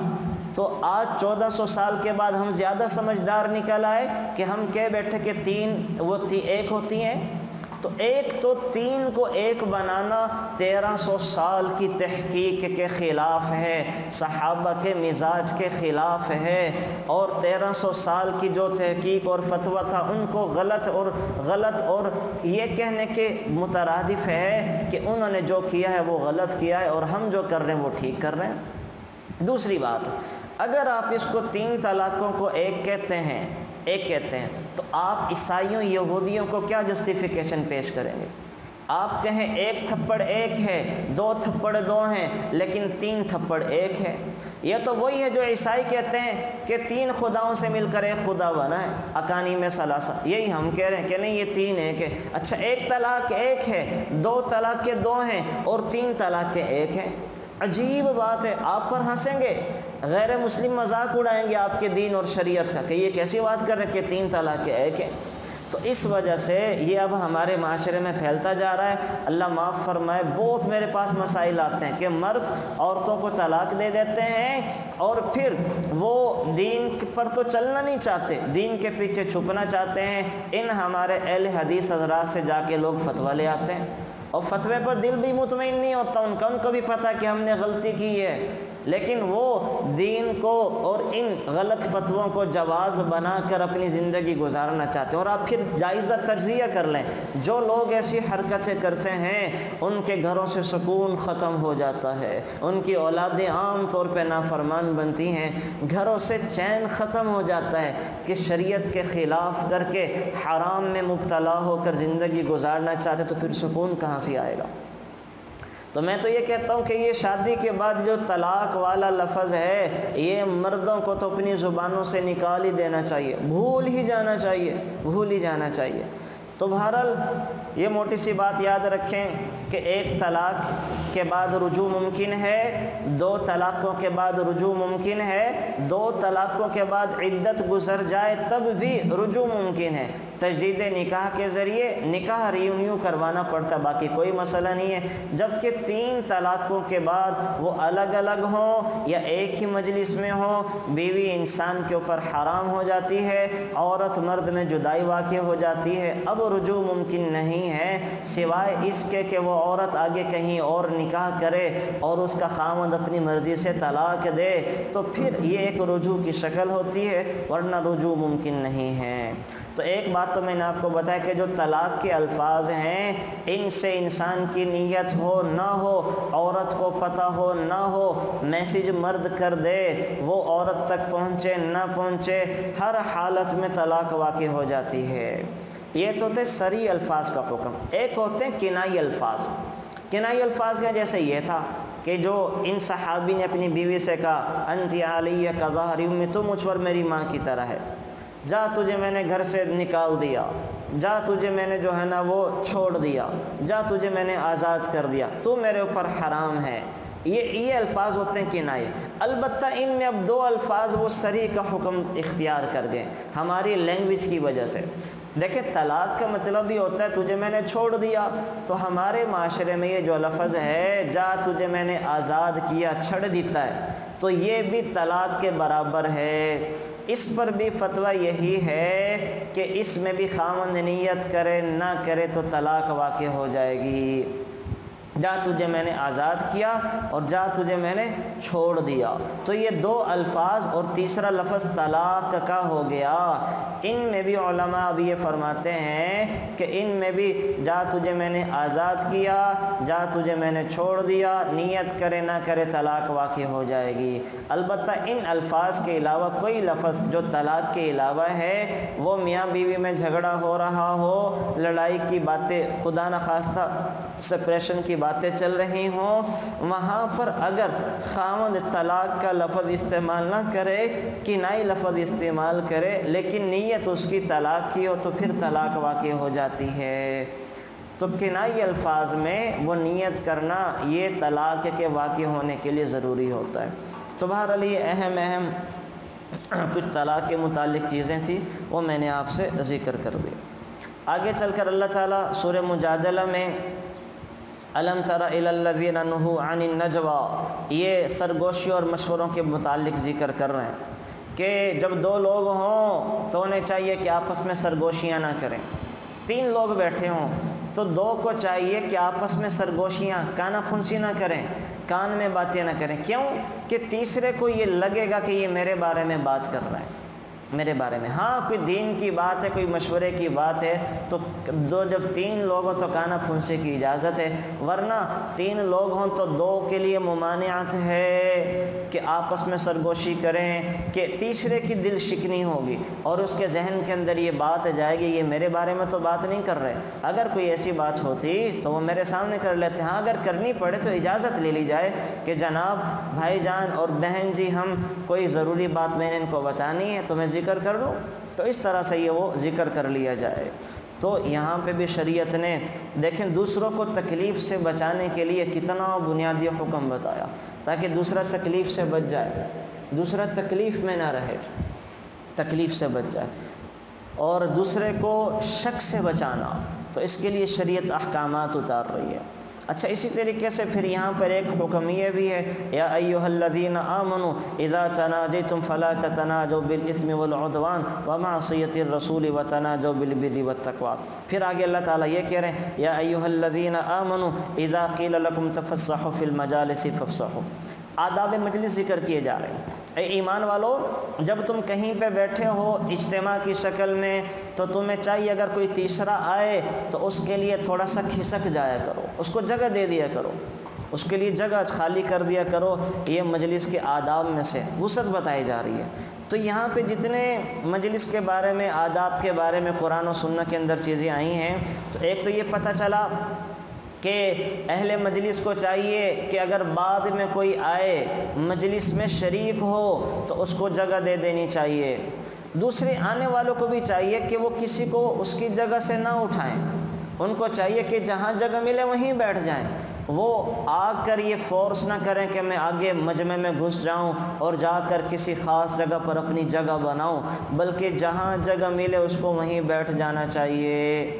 تو آج 1400 سال کے بعد ہم زیادہ سمجھدار نکل آئے کہ ہم کہہ بیٹھے کہ 3 ایک ہوتی ہیں، تو ایک تو 3 کو ایک بنانا 1300 سال کی تحقیق کے خلاف ہے، صحابہ کے مزاج کے خلاف ہے، اور 1300 سال کی جو تحقیق اور فتویٰ تھا ان کو غلط اور یہ کہنے کے مترادف ہے کہ انہوں نے جو کیا ہے وہ غلط کیا ہے اور ہم جو کر رہے ہیں وہ ٹھیک کر رہے ہیں۔ دوسری بات، اگر آپ اس کو 3 طلاقوں کو ایک کہتے ہیں تو آپ عیسائیوں یہودیوں کو کیا جسٹیفیکیشن پیش کریں گے؟ آپ کہیں 1 تھپڑ 1 ہے، 2 تھپڑ 2 ہیں، لیکن 3 تھپڑ 1 ہے۔ یہ تو وہی ہے جو عیسائی کہتے ہیں کہ 3 خداؤں سے مل کر ایک خدا بنا ہے، اکانیم ثلاثہ۔ یہی ہم کہہ رہے ہیں کہ نہیں یہ 3 ایک ہے۔ اچھا 1 طلاق 1 ہے، 2 طلاق کے 2 ہیں اور 3 طلاق کے 1 ہیں۔ عجیب بات ہے، آپ پر ہنسیں گے، غیر مسلم مذاق اڑائیں گے آپ کے دین اور شریعت کا کہ یہ کیسی بات کر رہے ہیں کہ 3 طلاق کے 1 ہے۔ تو اس وجہ سے یہ اب ہمارے معاشرے میں پھیلتا جا رہا ہے۔ اللہ معاف فرمائے، بہت میرے پاس مسائل آتے ہیں کہ مرد عورتوں کو طلاق دے دیتے ہیں اور پھر وہ دین پر تو چلنا نہیں چاہتے، دین کے پیچھے چھپنا چاہتے ہیں۔ ان ہمارے اہل حدیث حضرات سے جا کے لوگ فتویٰ لے آتے ہیں اور فتوے پر دل بھی مطمئن نہیں ہوتا ان کو بھی پتہ کہ ہم نے غلطی کی ہے، لیکن وہ دین کو اور ان غلط فتووں کو جواز بنا کر اپنی زندگی گزارنا چاہتے ہیں۔ اور آپ پھر جائزہ تجزیہ کر لیں، جو لوگ ایسی حرکتیں کرتے ہیں ان کے گھروں سے سکون ختم ہو جاتا ہے، ان کی اولادیں عام طور پہ نافرمان بنتی ہیں، گھروں سے چین ختم ہو جاتا ہے کہ شریعت کے خلاف کر کے حرام میں مبتلا ہو کر زندگی گزارنا چاہتے تو پھر سکون کہاں سے آئے گا؟ تو میں تو یہ کہتا ہوں کہ یہ شادی کے بعد جو طلاق والا لفظ ہے یہ مردوں کو تو اپنی زبانوں سے نکال ہی دینا چاہیے، بھول ہی جانا چاہیے۔ تو بہرحال یہ موٹی سی بات یاد رکھیں کہ 1 طلاق کے بعد رجوع ممکن ہے، 2 طلاقوں کے بعد رجوع ممکن ہے، 2 طلاقوں کے بعد عدت گزر جائے تب بھی رجوع ممکن ہے۔ تجدید نکاح کے ذریعے نکاح ریونیو کروانا پڑتا، باقی کوئی مسئلہ نہیں ہے۔ جبکہ 3 طلاقوں کے بعد وہ الگ الگ ہوں یا ایک ہی مجلس میں ہوں، بیوی انسان کے اوپر حرام ہو جاتی ہے، عورت مرد میں جدائی واقع ہو جاتی ہے، اب رجوع ممکن نہیں ہے سوائے اس کے کہ وہ عورت آگے کہیں اور نکاح کرے اور اس کا خاوند اپنی مرضی سے طلاق دے، تو پھر یہ ایک رجوع کی شکل ہوتی ہے، ورنہ رجوع ممکن نہیں ہے۔ تو ایک بات تو میں نے آپ کو بتایا کہ جو طلاق کے الفاظ ہیں ان سے انسان کی نیت ہو نہ ہو، عورت کو پتہ ہو نہ ہو، میسج مرد کر دے، وہ عورت تک پہنچے نہ پہنچے، ہر حالت میں طلاق واقع ہو جاتی ہے۔ یہ تو تھے صریح الفاظ کا حکم۔ ایک ہوتے ہیں کنائی الفاظ۔ کنائی الفاظ کا جیسے یہ تھا کہ جو ان صحابی نے اپنی بیوی سے کہا انتی علی کا ظہر امی، تو مجھ پر میری ماں کی طرح ہے، جا تجھے میں نے گھر سے نکال دیا، جا تجھے میں نے جو ہے نا وہ چھوڑ دیا، جا تجھے میں نے آزاد کر دیا، تو میرے اوپر حرام ہے۔ یہ الفاظ ہوتے ہیں کنائے۔ البتہ ان میں اب 2 الفاظ وہ صریح کا حکم اختیار کر گئے ہماری لینگویج کی وجہ سے۔ دیکھیں طلاق کا مطلب ہی ہوتا ہے تجھے میں نے چھوڑ دیا، تو ہمارے معاشرے میں یہ جو لفظ ہے جا تجھے میں نے آزاد کیا، چھڑ دیتا ہے، تو یہ بھی طلاق کے برابر ہے۔ اس پر بھی فتویٰ یہی ہے کہ اس میں بھی خاوند نیت کرے نہ کرے تو طلاق واقع ہو جائے گی۔ جا تجھے میں نے آزاد کیا اور جا تجھے میں نے چھوڑ دیا۔ تو یہ دو الفاظ اور تیسرا لفظ طلاق کا ہو گیا۔ ان میں بھی علماء اب یہ فرماتے ہیں کہ ان میں بھی جا تجھے میں نے آزاد کیا، جا تجھے میں نے چھوڑ دیا، نیت کرے نہ کرے طلاق واقع ہو جائے گی۔ البتہ ان الفاظ کے علاوہ کوئی لفظ جو طلاق کے علاوہ ہے، وہ میاں بیوی میں جھگڑا ہو رہا ہو، لڑائی کی باتیں خدا نخواستہ سپریشن کی باتیں چل رہی ہوں، وہاں پر اگر خاوند طلاق کا لفظ استعمال نہ کرے، کنائی لفظ استعمال کرے، لیکن نیت اس کی طلاق کی ہو، تو پھر طلاق واقع ہو جاتی ہے۔ تو کنائی الفاظ میں وہ نیت کرنا یہ طلاق کے واقع ہونے کے لیے ضروری ہوتا ہے۔ تو بہرحال یہ اہم کچھ طلاق کے متعلق چیزیں تھیں، وہ میں نے آپ سے ذکر کر دی۔ آگے چل کر اللہ تعالیٰ سورہ مجادلہ میں الم تر الی الذین نہوا عن النجوى، یہ سرگوشی اور مشوروں کے متعلق ذکر کر رہے ہیں کہ جب دو لوگ ہوں تو انہیں چاہیے کہ آپس میں سرگوشیاں نہ کریں۔ تین لوگ بیٹھے ہوں تو دو کو چاہیے کہ آپس میں سرگوشیاں، کانا پھنسی نہ کریں، کان میں باتیں نہ کریں۔ کیوں؟ کہ تیسرے کو یہ لگے گا کہ یہ میرے بارے میں بات کر رہا ہے، میرے بارے میں۔ ہاں کوئی دین کی بات ہے، کوئی مشورے کی بات ہے، تو جب تین لوگ ہوں تو کانا پھنسے کی اجازت ہے، ورنہ تین لوگ ہوں تو دو کے لیے ممانعت ہے کہ آپس میں سرگوشی کریں، کہ تیسرے کی دل شکنی ہوگی اور اس کے ذہن کے اندر یہ بات جائے گی یہ میرے بارے میں تو بات نہیں کر رہے۔ اگر کوئی ایسی بات ہوتی تو وہ میرے سامنے کر لیتے۔ ہاں اگر کرنی پڑے تو اجازت لے لی جائے کہ جناب بھائی جان اور بہن جی، ہم کوئی ضروری بات میں نے ان کو بتانی ہے تو میں ذکر کر لوں، تو اس طرح سے یہ وہ ذکر کر لیا جائے۔ تو یہاں پہ بھی شریعت نے دیکھیں دوسروں کو تکلیف سے بچانے کے لیے کتنا بنیادی حکم بتایا، تاکہ دوسرا تکلیف سے بچ جائے، دوسرا تکلیف میں نہ رہے، تکلیف سے بچ جائے، اور دوسرے کو شک سے بچانا، تو اس کے لیے شریعت احکامات اتار رہی ہے۔ اچھا، اسی طریقے سے پھر یہاں پر ایک حکم یہ بھی ہے، یا ایھا الذین آمنوا اذا تناجیتم فلا تتناجوا بالاثم والعدوان ومعصیۃ الرسول وتناجوا بالبر والتقوی۔ پھر آگے اللہ تعالیٰ یہ کہہ رہے ہیں، یا ایھا الذین آمنوا اذا قیل لکم تفسحوا فی المجالس فافسحوا۔ آداب مجلس ذکر کیے جا رہے ہیں۔ اے ایمان والو، جب تم کہیں پہ بیٹھے ہو اجتماع کی شکل میں، تو تمہیں چاہیے اگر کوئی تیسرا آئے تو اس کے لیے تھوڑا سا کھسک جایا کرو، اس کو جگہ دے دیا کرو، اس کے لیے جگہ خالی کر دیا کرو۔ یہ مجلس کے آداب میں سے وسعت بتائی جا رہی ہے۔ تو یہاں پہ جتنے مجلس کے بارے میں، آداب کے بارے میں قرآن و سنت کے اندر چیزیں آئی ہیں، تو ایک تو یہ پتہ چلا کہ اہل مجلس کو چاہیے کہ اگر بعد میں کوئی آئے مجلس میں شریک ہو تو اس کو جگہ دے دینی چاہیے۔ دوسرے آنے والوں کو بھی چاہیے کہ وہ کسی کو اس کی جگہ سے نہ اٹھائیں، ان کو چاہیے کہ جہاں جگہ ملے وہیں بیٹھ جائیں۔ وہ آ کر یہ فورس نہ کریں کہ میں آگے مجمع میں گھس جاؤں اور جا کر کسی خاص جگہ پر اپنی جگہ بناؤں، بلکہ جہاں جگہ ملے اس کو وہیں بیٹھ جانا چاہیے۔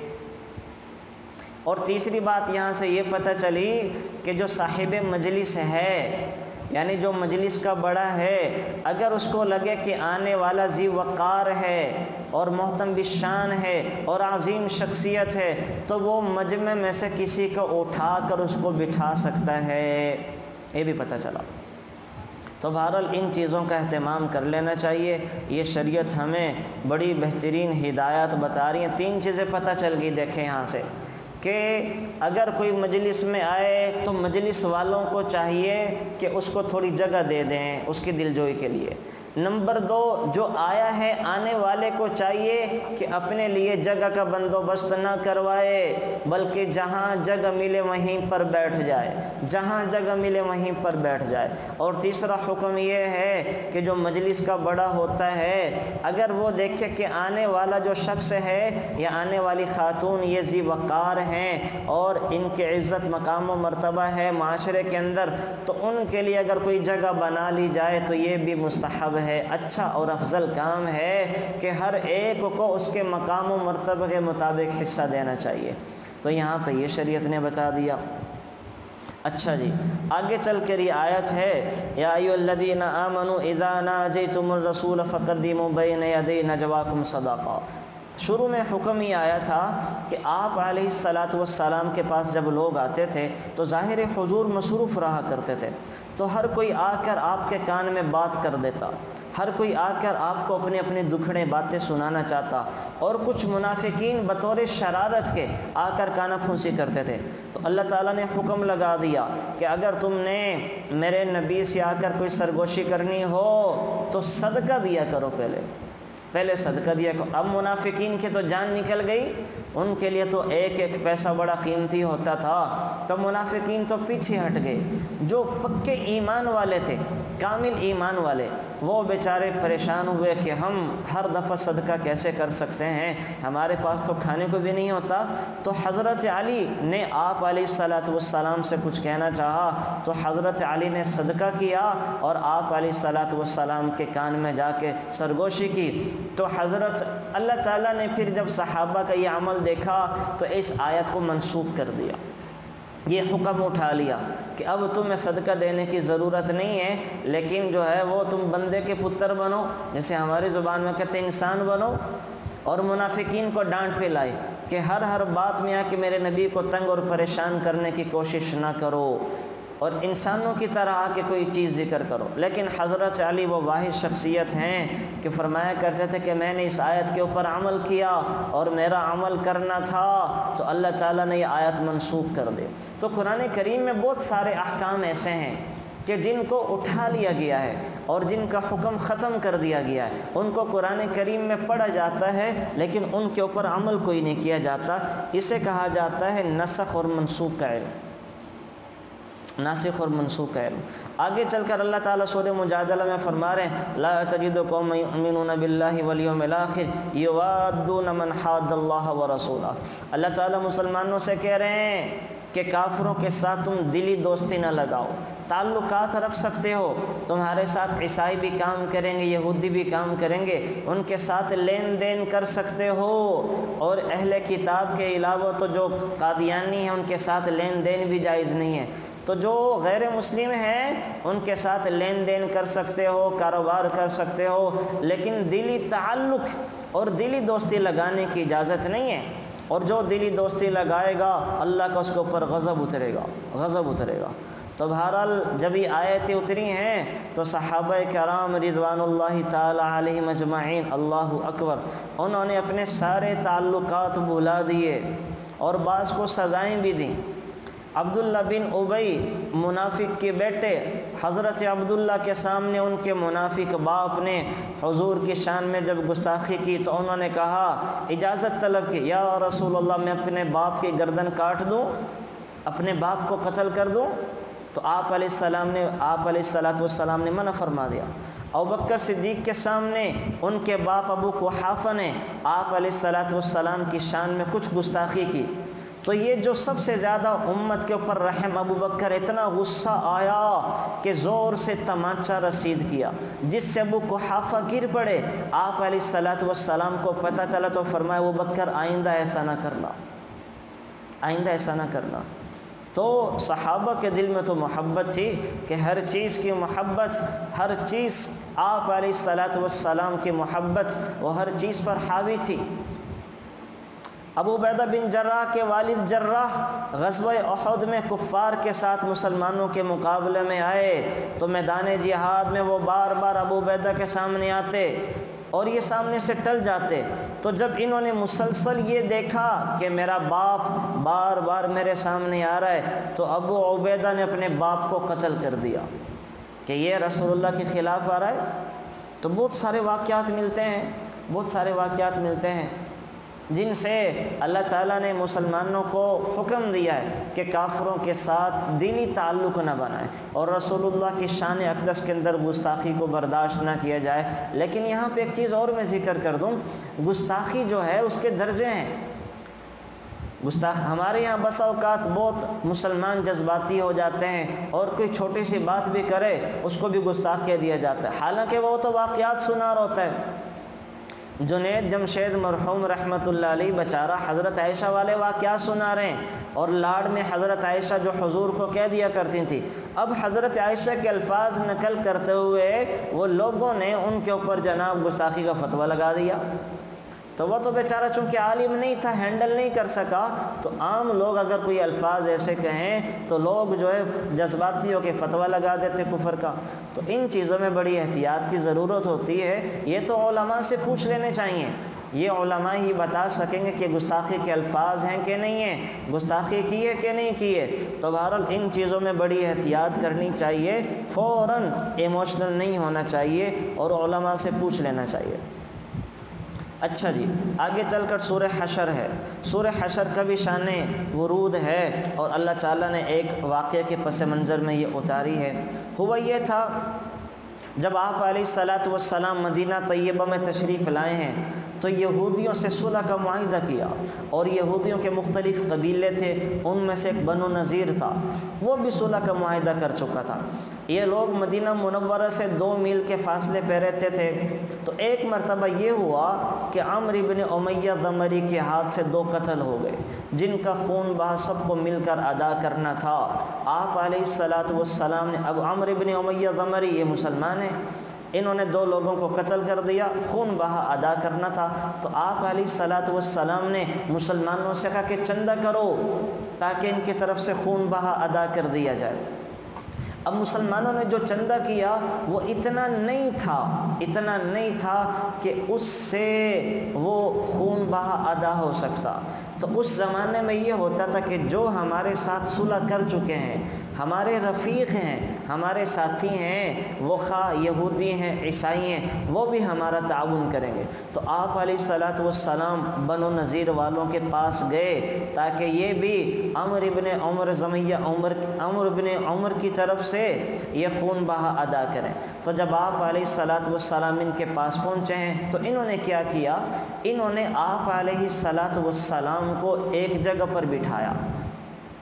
اور تیسری بات یہاں سے یہ پتہ چلی کہ جو صاحب مجلس ہے، یعنی جو مجلس کا بڑا ہے، اگر اس کو لگے کہ آنے والا ذی وقار ہے اور محترم بالشان ہے اور عظیم شخصیت ہے، تو وہ مجمع میں سے کسی کو اٹھا کر اس کو بٹھا سکتا ہے، یہ بھی پتہ چلا۔ تو بہرحال ان چیزوں کا اہتمام کر لینا چاہیے۔ یہ شریعت ہمیں بڑی بہترین ہدایات بتا رہی ہیں۔ تین چیزیں پتہ چل گئی، دیکھیں یہاں سے کہ اگر کوئی مجلس میں آئے تو مجلس والوں کو چاہیے کہ اس کو تھوڑی جگہ دے دیں اس کی دلجوئی کے لیے۔ نمبر دو، جو آیا ہے آنے والے کو چاہیے کہ اپنے لیے جگہ کا بندوبست نہ کروائے، بلکہ جہاں جگہ ملے وہیں پر بیٹھ جائے، جہاں جگہ ملے وہیں پر بیٹھ جائے۔ اور تیسرا حکم یہ ہے کہ جو مجلس کا بڑا ہوتا ہے، اگر وہ دیکھے کہ آنے والا جو شخص ہے یا آنے والی خاتون یہ ذی وقار ہیں اور ان کی عزت مقام و مرتبہ ہے معاشرے کے اندر، تو ان کے لیے اگر کوئی جگہ بنا لی جائے تو یہ بھی مستحب ہے، اچھا اور افضل کام ہے کہ ہر ایک کو اس کے مقام و مرتبہ کے مطابق حصہ دینا چاہیے۔ تو یہاں پہ یہ شریعت نے بتا دیا۔ اچھا جی، آگے چل کر یہ آیت ہے، یا ایھا الذین آمنوا اذا ناجیتم الرسول فقدموا بین یدی نجواکم صدقہ۔ شروع میں حکم ہی آیا تھا کہ آپ علیہ الصلاۃ والسلام کے پاس جب لوگ آتے تھے تو ظاہر حضور مصروف رہا کرتے تھے، تو ہر کوئی آ کر آپ کے کان میں بات کر دیتا، ہر کوئی آ کر آپ کو اپنے اپنے دکھڑے باتیں سنانا چاہتا، اور کچھ منافقین بطور شرارت کے آ کر کانا پھونسی کرتے تھے۔ تو اللہ تعالیٰ نے حکم لگا دیا کہ اگر تم نے میرے نبی سے آ کر کوئی سرگوشی کرنی ہو تو صدقہ دیا کرو، پہلے صدقہ دیا کرو۔ اب منافقین کی تو جان نکل گئی، ان کے لیے تو ایک ایک پیسہ بڑا قیمتی ہوتا تھا، تو منافقین تو پیچھے ہٹ گئے۔ جو پکے ایمان والے تھے، کامل ایمان والے، وہ بیچارے پریشان ہوئے کہ ہم ہر دفعہ صدقہ کیسے کر سکتے ہیں، ہمارے پاس تو کھانے کو بھی نہیں ہوتا۔ تو حضرت علی نے آپ علیہ الصلاۃ والسلام سے کچھ کہنا چاہا، تو حضرت علی نے صدقہ کیا اور آپ علیہ الصلاۃ والسلام کے کان میں جا کے سرگوشی کی۔ تو حضرت اللہ تعالیٰ نے پھر جب صحابہ کا یہ عمل دیکھا تو اس آیت کو منسوخ کر دیا، یہ حکم اٹھا لیا کہ اب تمہیں صدقہ دینے کی ضرورت نہیں ہے، لیکن جو ہے وہ تم بندے کے پتر بنو، جیسے ہماری زبان میں کہتے ہیں انسان بنو۔ اور منافقین کو ڈانٹ پہ لائی کہ ہر بات میں آ کہ میرے نبی کو تنگ اور پریشان کرنے کی کوشش نہ کرو، اور انسانوں کی طرح آ کے کوئی چیز ذکر کرو۔ لیکن حضرت علی وہ واحد شخصیت ہیں کہ فرمایا کرتے تھے کہ میں نے اس آیت کے اوپر عمل کیا اور میرا عمل کرنا تھا، تو اللہ تعالیٰ نے یہ آیت منسوخ کر دی۔ تو قرآن کریم میں بہت سارے احکام ایسے ہیں کہ جن کو اٹھا لیا گیا ہے اور جن کا حکم ختم کر دیا گیا ہے، ان کو قرآن کریم میں پڑھا جاتا ہے لیکن ان کے اوپر عمل کوئی نہیں کیا جاتا۔ اسے کہا جاتا ہے نسخ اور منسوخ کا علم، ناسخ اور منسوخ کا علم۔ آگے چل کر اللہ تعالیٰ سورہ مجادلہ میں فرما رہے ہیں لا تجد قوما یؤمنون باللہ والیوم الآخر یوادون من حاد اللہ ورسولہ۔ اللہ تعالیٰ مسلمانوں سے کہہ رہے ہیں کہ کافروں کے ساتھ تم دلی دوستی نہ لگاؤ، تعلقات رکھ سکتے ہو، تمہارے ساتھ عیسائی بھی کام کریں گے، یہودی بھی کام کریں گے، ان کے ساتھ لین دین کر سکتے ہو، اور اہل کتاب کے علاوہ تو جو قادیانی ہیں ان کے ساتھ لین دین بھی جائز نہیں ہے۔ تو جو غیر مسلم ہیں ان کے ساتھ لین دین کر سکتے ہو، کاروبار کر سکتے ہو، لیکن دلی تعلق اور دلی دوستی لگانے کی اجازت نہیں ہے۔ اور جو دلی دوستی لگائے گا اللہ کا اس کے اوپر غضب اترے گا۔ تو بہرحال جب یہ آیتیں اتری ہیں تو صحابہ کرام رضوان اللہ تعالی علیہم اجمعین، اللہ اکبر، انہوں نے اپنے سارے تعلقات بھلا دیے اور بعض کو سزائیں بھی دیں۔ عبداللہ بن ابی منافق کے بیٹے، حضرت عبداللہ کے سامنے ان کے منافق باپ نے حضور کی شان میں جب گستاخی کی تو انہوں نے کہا، اجازت طلب کی، یا رسول اللہ میں اپنے باپ کی گردن کاٹ دوں، اپنے باپ کو قتل کر دوں؟ تو آپ علیہ السلام نے منع فرما دیا۔ ابوبکر صدیق کے سامنے ان کے باپ ابو قحافہ نے آپ علیہ السلام کی شان میں کچھ گستاخی کی، تو یہ جو سب سے زیادہ امت کے اوپر رحم ابو بکر، اتنا غصہ آیا کہ زور سے تمانچہ رسید کیا، جس سے ابو قحافہ گر پڑے۔ آپ علیہ السلام کو پتہ چلا تو فرمایا ابو بکر آئندہ ایسا نہ کرنا۔ تو صحابہ کے دل میں تو محبت تھی کہ ہر چیز کی محبت، ہر چیز آپ علیہ السلام کی محبت وہ ہر چیز پر حاوی تھی۔ ابو عبیدہ بن جراح کے والد جراح غزوہ احد میں کفار کے ساتھ مسلمانوں کے مقابلے میں آئے تو میدان جہاد میں وہ بار بار ابو عبیدہ کے سامنے آتے اور یہ سامنے سے ٹل جاتے۔ تو جب انہوں نے مسلسل یہ دیکھا کہ میرا باپ بار بار میرے سامنے آ رہا ہے تو ابو عبیدہ نے اپنے باپ کو قتل کر دیا کہ یہ رسول اللہ کے خلاف آ رہا ہے۔ تو بہت سارے واقعات ملتے ہیں جن سے اللہ تعالیٰ نے مسلمانوں کو حکم دیا ہے کہ کافروں کے ساتھ دینی تعلق نہ بنائیں اور رسول اللہ کی شان اقدس کے اندر گستاخی کو برداشت نہ کیا جائے۔ لیکن یہاں پہ ایک چیز اور میں ذکر کر دوں، گستاخی جو ہے اس کے درجے ہیں۔ ہمارے یہاں بسا اوقات بہت مسلمان جذباتی ہو جاتے ہیں اور کوئی چھوٹی سی بات بھی کرے اس کو بھی گستاخ کہہ دیا جاتا ہے، حالانکہ وہ تو واقعات سنا رہا ہوتا ہے۔ جنید جمشید مرحوم رحمۃ اللہ علیہ بیچارہ حضرت عائشہ والے واقعات سنا رہے ہیں اور لاڑ میں حضرت عائشہ جو حضور کو کہہ دیا کرتی تھی، اب حضرت عائشہ کے الفاظ نقل کرتے ہوئے وہ لوگوں نے ان کے اوپر جناب گستاخی کا فتویٰ لگا دیا۔ تو وہ تو بیچارہ چونکہ عالم نہیں تھا، ہینڈل نہیں کر سکا، تو عام لوگ اگر کوئی الفاظ ایسے کہیں تو لوگ جو ہے جذباتی ہو کے فتویٰ لگا دیتے کفر کا۔ تو ان چیزوں میں بڑی احتیاط کی ضرورت ہوتی ہے، یہ تو علماء سے پوچھ لینے چاہیے، یہ علماء ہی بتا سکیں گے کہ گستاخی کے الفاظ ہیں کہ نہیں ہیں، گستاخی کی ہے کہ نہیں کی ہے۔ تو بہرحال ان چیزوں میں بڑی احتیاط کرنی چاہیے، فوراً ایموشنل نہیں ہونا چاہیے اور علماء سے پوچھ لینا چاہیے۔ اچھا جی، آگے چل کر سورہ حشر ہے۔ سورہ حشر کا بھی شان ورود ہے اور اللہ تعالیٰ نے ایک واقعہ کے پس منظر میں یہ اتاری ہے۔ ہوا یہ تھا جب آپ علیہ السلام مدینہ طیبہ میں تشریف لائے ہیں تو یہودیوں سے صلح کا معاہدہ کیا، اور یہودیوں کے مختلف قبیلے تھے، ان میں سے ایک بنو نذیر تھا، وہ بھی صلح کا معاہدہ کر چکا تھا۔ یہ لوگ مدینہ منورہ سے 2 میل کے فاصلے پہ رہتے تھے۔ تو ایک مرتبہ یہ ہوا کہ عمرو بن امیہ ضمری کے ہاتھ سے 2 قتل ہو گئے، جن کا خون بہا سب کو مل کر ادا کرنا تھا۔ آپ علیہ السلام نے، اب عمرو بن امیہ ضمری یہ مسلمان ہیں، انہوں نے 2 لوگوں کو قتل کر دیا، خون بہا ادا کرنا تھا۔ تو آپ علیہ السلام نے مسلمانوں سے کہا کہ چندہ کرو تاکہ ان کی طرف سے خون بہا ادا کر دیا جائے۔ اب مسلمانوں نے جو چندہ کیا وہ اتنا نہیں تھا کہ اس سے وہ خون بہا ادا ہو سکتا۔ تو اس زمانے میں یہ ہوتا تھا کہ جو ہمارے ساتھ صلح کر چکے ہیں، ہمارے رفیق ہیں، ہمارے ساتھی ہیں، وہ خواہ یہودی ہیں، عیسائی ہیں، وہ بھی ہمارا تعاون کریں گے۔ تو آپ علیہ السلام بنو نذیر والوں کے پاس گئے تاکہ یہ بھی عمرو بن عمر کی طرف سے یہ خون بہا ادا کریں۔ تو جب آپ علیہ السلام ان کے پاس پہنچے ہیں تو انہوں نے کیا کیا، انہوں نے آپ علیہ السلام کو ایک جگہ پر بٹھایا،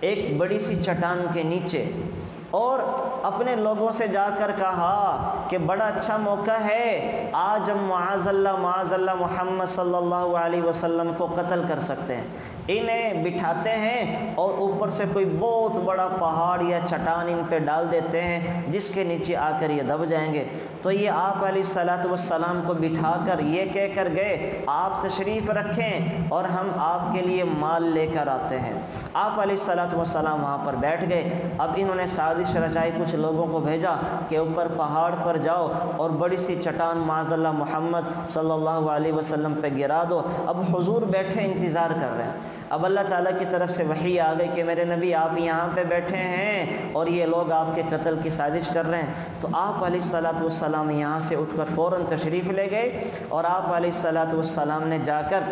ایک بڑی سی چٹان کے نیچے، اور اپنے لوگوں سے جا کر کہا کہ بڑا اچھا موقع ہے، آج ہم معاذ اللہ محمد صلی اللہ علیہ وسلم کو قتل کر سکتے ہیں۔ انہیں بٹھاتے ہیں اور اوپر سے کوئی بہت بڑا پہاڑ یا چٹان ان پہ ڈال دیتے ہیں جس کے نیچے آ کر یہ دب جائیں گے۔ تو یہ آپ علیہ السلام کو بٹھا کر یہ کہہ کر گئے، آپ تشریف رکھیں اور ہم آپ کے لیے مال لے کر آتے ہیں۔ آپ علیہ السلام وہاں پر بیٹھ گئے۔ اب انہوں نے سازش رچائی، کچھ لوگوں کو بھیجا کہ اوپر پہاڑ پر جاؤ اور بڑی سی چٹان معاذ اللہ محمد صلی اللہ علیہ وسلم پہ گرا دو۔ اب حضور بیٹھے انتظار کر رہے ہیں۔ اب اللہ تعالیٰ کی طرف سے وحی آ گئی کہ میرے نبی آپ یہاں پہ بیٹھے ہیں اور یہ لوگ آپ کے قتل کی سازش کر رہے ہیں۔ تو آپ علیہ السلام یہاں سے اٹھ کر فوراً تشریف لے گئے، اور آپ علیہ السلام نے جا کر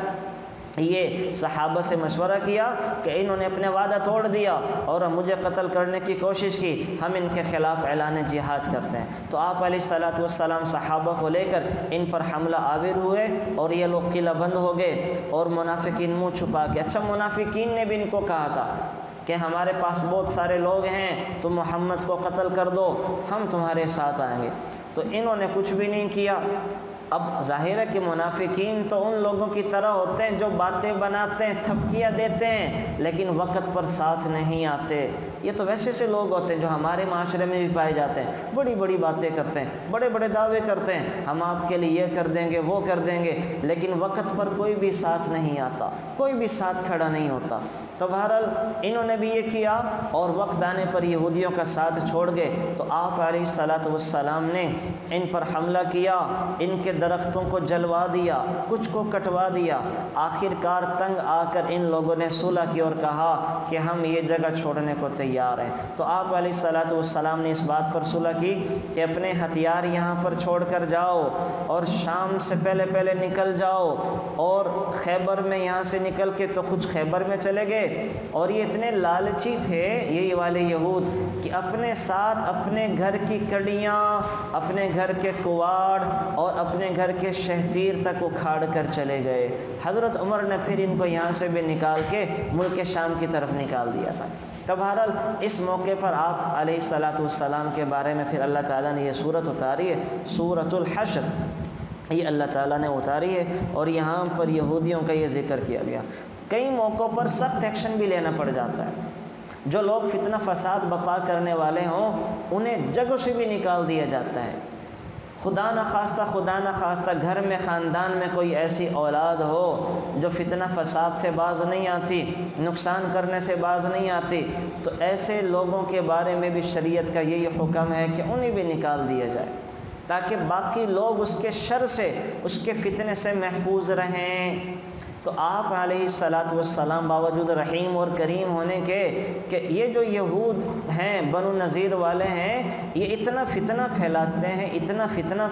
یہ صحابہ سے مشورہ کیا کہ انہوں نے اپنے وعدہ توڑ دیا اور مجھے قتل کرنے کی کوشش کی، ہم ان کے خلاف اعلان جہاد کرتے ہیں۔ تو آپ علیہ السلام صحابہ کو لے کر ان پر حملہ آور ہوئے اور یہ لوگ قلعہ بند ہو گئے، اور منافقین منہ چھپا کے، اچھا منافقین نے بھی ان کو کہا تھا کہ ہمارے پاس بہت سارے لوگ ہیں، تم محمد کو قتل کر دو، ہم تمہارے ساتھ آئیں گے۔ تو انہوں نے کچھ بھی نہیں کیا۔ اب ظاہر ہے کہ منافقین تو ان لوگوں کی طرح ہوتے ہیں جو باتیں بناتے ہیں، تھپکیاں دیتے ہیں، لیکن وقت پر ساتھ نہیں آتے۔ یہ تو ویسے سے لوگ ہوتے ہیں جو ہمارے معاشرے میں بھی پائے جاتے ہیں، بڑی بڑی باتیں کرتے ہیں، بڑے بڑے دعوے کرتے ہیں، ہم آپ کے لیے یہ کر دیں گے، وہ کر دیں گے، لیکن وقت پر کوئی بھی ساتھ نہیں آتا، کوئی بھی ساتھ کھڑا نہیں ہوتا۔ تو بہرحال انہوں نے بھی یہ کیا، اور وقت آنے پر یہودیوں کا ساتھ چھوڑ گئے۔ تو آپ علیہ السلام نے ان پر حملہ کیا، ان کے درختوں کو جلوا دیا، کچھ کو کٹوا دیا۔ آخر کار تنگ آ کر ان لوگوں نے صلح کی اور کہا کہ ہم یہ جگہ چھوڑنے کو تیار ہیں۔ تو آپ علیہ السلام نے اس بات پر صلح کی کہ اپنے ہتھیار یہاں پر چھوڑ کر جاؤ اور شام سے پہلے نکل جاؤ، اور خیبر میں یہاں سے نکل کے تو خود خیبر میں چلے گئے۔ اور یہ اتنے لالچی تھے یہ والے یہود کہ اپنے ساتھ اپنے گھر کی کڑیاں، اپنے گھر کے کواڑ اور اپنے گھر کے شہتیر تک اکھاڑ کر چلے گئے۔ حضرت عمر نے پھر ان کو یہاں سے بھی نکال کے ملک شام کی طرف نکال دیا تھا۔ تو بہرحال اس موقع پر آپ علیہ السلام کے بارے میں پھر اللہ تعالیٰ نے یہ صورت اتاری ہے، سورۃ الحشر، یہ اللہ تعالیٰ نے اتاری ہے، اور یہاں پر یہودیوں کا یہ ذکر کیا گیا۔ کئی موقعوں پر سخت ایکشن بھی لینا پڑ جاتا ہے، جو لوگ فتنہ فساد بپا کرنے والے ہوں انہیں جگہوں سے بھی نکال دیا جاتا ہے، خدا نہ خواستہ گھر میں خاندان میں کوئی ایسی اولاد ہو جو فتنہ فساد سے باز نہیں آتی، نقصان کرنے سے باز نہیں آتی، تو ایسے لوگوں کے بارے میں بھی شریعت کا یہی حکم ہے کہ انہیں بھی نکال دیا جائے، تاکہ باقی لوگ اس کے شر سے، اس کے فتنے سے محفوظ رہیں۔ تو آپ علیہ الصلاۃ والسلام باوجود رحیم اور کریم ہونے کے کہ یہ جو یہود ہیں، بنو نذیر والے ہیں، یہ اتنا فتنہ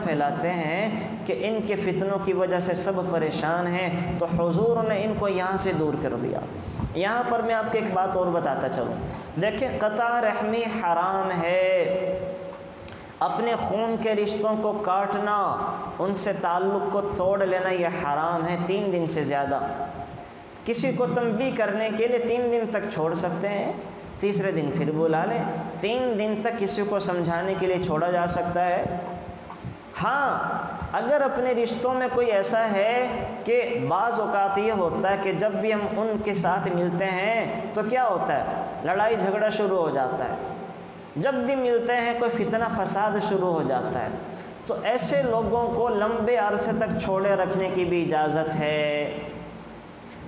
پھیلاتے ہیں کہ ان کے فتنوں کی وجہ سے سب پریشان ہیں، تو حضور نے ان کو یہاں سے دور کر دیا۔ یہاں پر میں آپ کو ایک بات اور بتاتا چلوں، دیکھیں قطع رحمی حرام ہے، اپنے خون کے رشتوں کو کاٹنا، ان سے تعلق کو توڑ لینا یہ حرام ہے 3 دن سے زیادہ۔ کسی کو تنبیہ کرنے کے لیے 3 دن تک چھوڑ سکتے ہیں، تیسرے دن پھر بلا لیں، 3 دن تک کسی کو سمجھانے کے لیے چھوڑا جا سکتا ہے۔ ہاں اگر اپنے رشتوں میں کوئی ایسا ہے کہ بعض اوقات یہ ہوتا ہے کہ جب بھی ہم ان کے ساتھ ملتے ہیں تو کیا ہوتا ہے، لڑائی جھگڑا شروع ہو جاتا ہے، جب بھی ملتے ہیں کوئی فتنہ فساد شروع ہو جاتا ہے، تو ایسے لوگوں کو لمبے عرصے تک چھوڑے رکھنے کی بھی اجازت ہے۔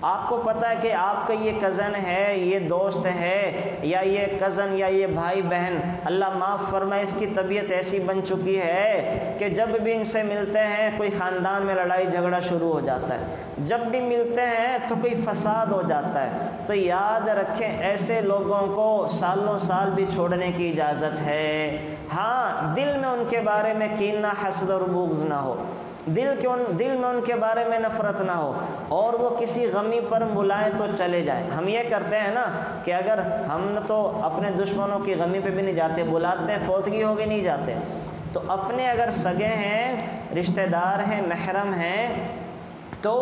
آپ کو پتہ ہے کہ آپ کا یہ کزن ہے، یہ دوست ہے، یا یہ کزن یا یہ بھائی بہن، اللہ معاف فرمائے، اس کی طبیعت ایسی بن چکی ہے کہ جب بھی ان سے ملتے ہیں کوئی خاندان میں لڑائی جھگڑا شروع ہو جاتا ہے، جب بھی ملتے ہیں تو کوئی فساد ہو جاتا ہے۔ تو یاد رکھیں ایسے لوگوں کو سالوں سال بھی چھوڑنے کی اجازت ہے۔ ہاں دل میں ان کے بارے میں کینہ، حسد اور بغض نہ ہو، دل میں ان کے بارے میں نفرت نہ ہو، اور وہ کسی غمی پر بلائیں تو چلے جائیں۔ ہم یہ کرتے ہیں نا کہ اگر ہم تو اپنے دشمنوں کی غمی پہ بھی نہیں جاتے، بلاتے ہیں، فوتگی ہو گئی نہیں جاتے، تو اپنے اگر سگے ہیں، رشتہ دار ہیں، محرم ہیں، تو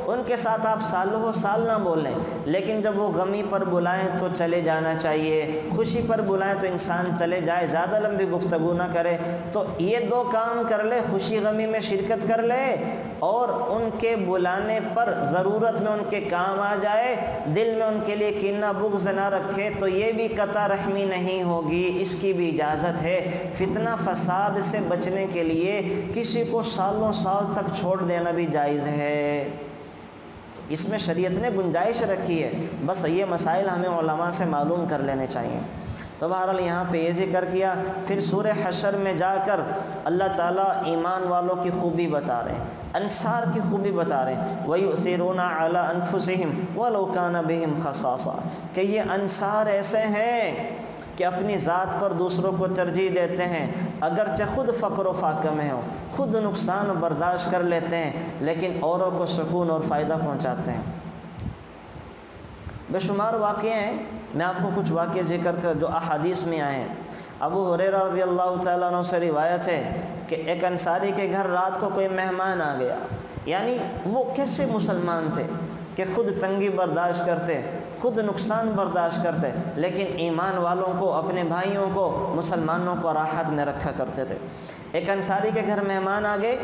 ان کے ساتھ آپ سالوں سال نہ بولیں، لیکن جب وہ غمی پر بلائیں تو چلے جانا چاہیے، خوشی پر بلائیں تو انسان چلے جائے، زیادہ لمبی گفتگو نہ کرے۔ تو یہ 2 کام کر لے، خوشی غمی میں شرکت کر لے، اور ان کے بلانے پر ضرورت میں ان کے کام آ جائے، دل میں ان کے لیے کینہ بغض نہ رکھے، تو یہ بھی قطع رحمی نہیں ہوگی، اس کی بھی اجازت ہے۔ فتنہ فساد سے بچنے کے لیے کسی کو سالوں سال تک چھوڑ دینا بھی جائز ہے، اس میں شریعت نے گنجائش رکھی ہے، بس یہ مسائل ہمیں علماء سے معلوم کر لینے چاہیے۔ تو بہرحال یہاں پہ یہ ذکر کیا، پھر سورہ حشر میں جا کر اللہ تعالیٰ ایمان والوں کی خوبی بتا رہے ہیں، انصار کی خوبی بتا رہے ہیں، وَيُؤْثِرُونَ عَلَىٰ أَنفُسِهِمْ وَلَوْ كَانَ بِهِمْ خَصَاصَةٌ، کہ یہ انصار ایسے ہیں کہ اپنی ذات پر دوسروں کو ترجیح دیتے ہیں، اگرچہ خود فقر و فاقہ میں ہو، خود نقصان برداشت کر لیتے ہیں، لیکن اوروں کو سکون اور فائدہ پہنچاتے ہیں۔ بے شمار واقعے ہیں، میں آپ کو کچھ واقعے ذکر کر جو احادیث میں آئے ہیں۔ ابو ہریرہ رضی اللہ تعالیٰ عنہ سے روایت ہے کہ ایک انصاری کے گھر رات کو کوئی مہمان آ گیا، یعنی وہ کیسے مسلمان تھے کہ خود تنگی برداشت کرتے، خود نقصان برداشت کرتے، لیکن ایمان والوں کو، اپنے بھائیوں کو، مسلمانوں کو راحت میں رکھا کرتے تھے۔ ایک انصاری کے گھر مہمان آ گئے،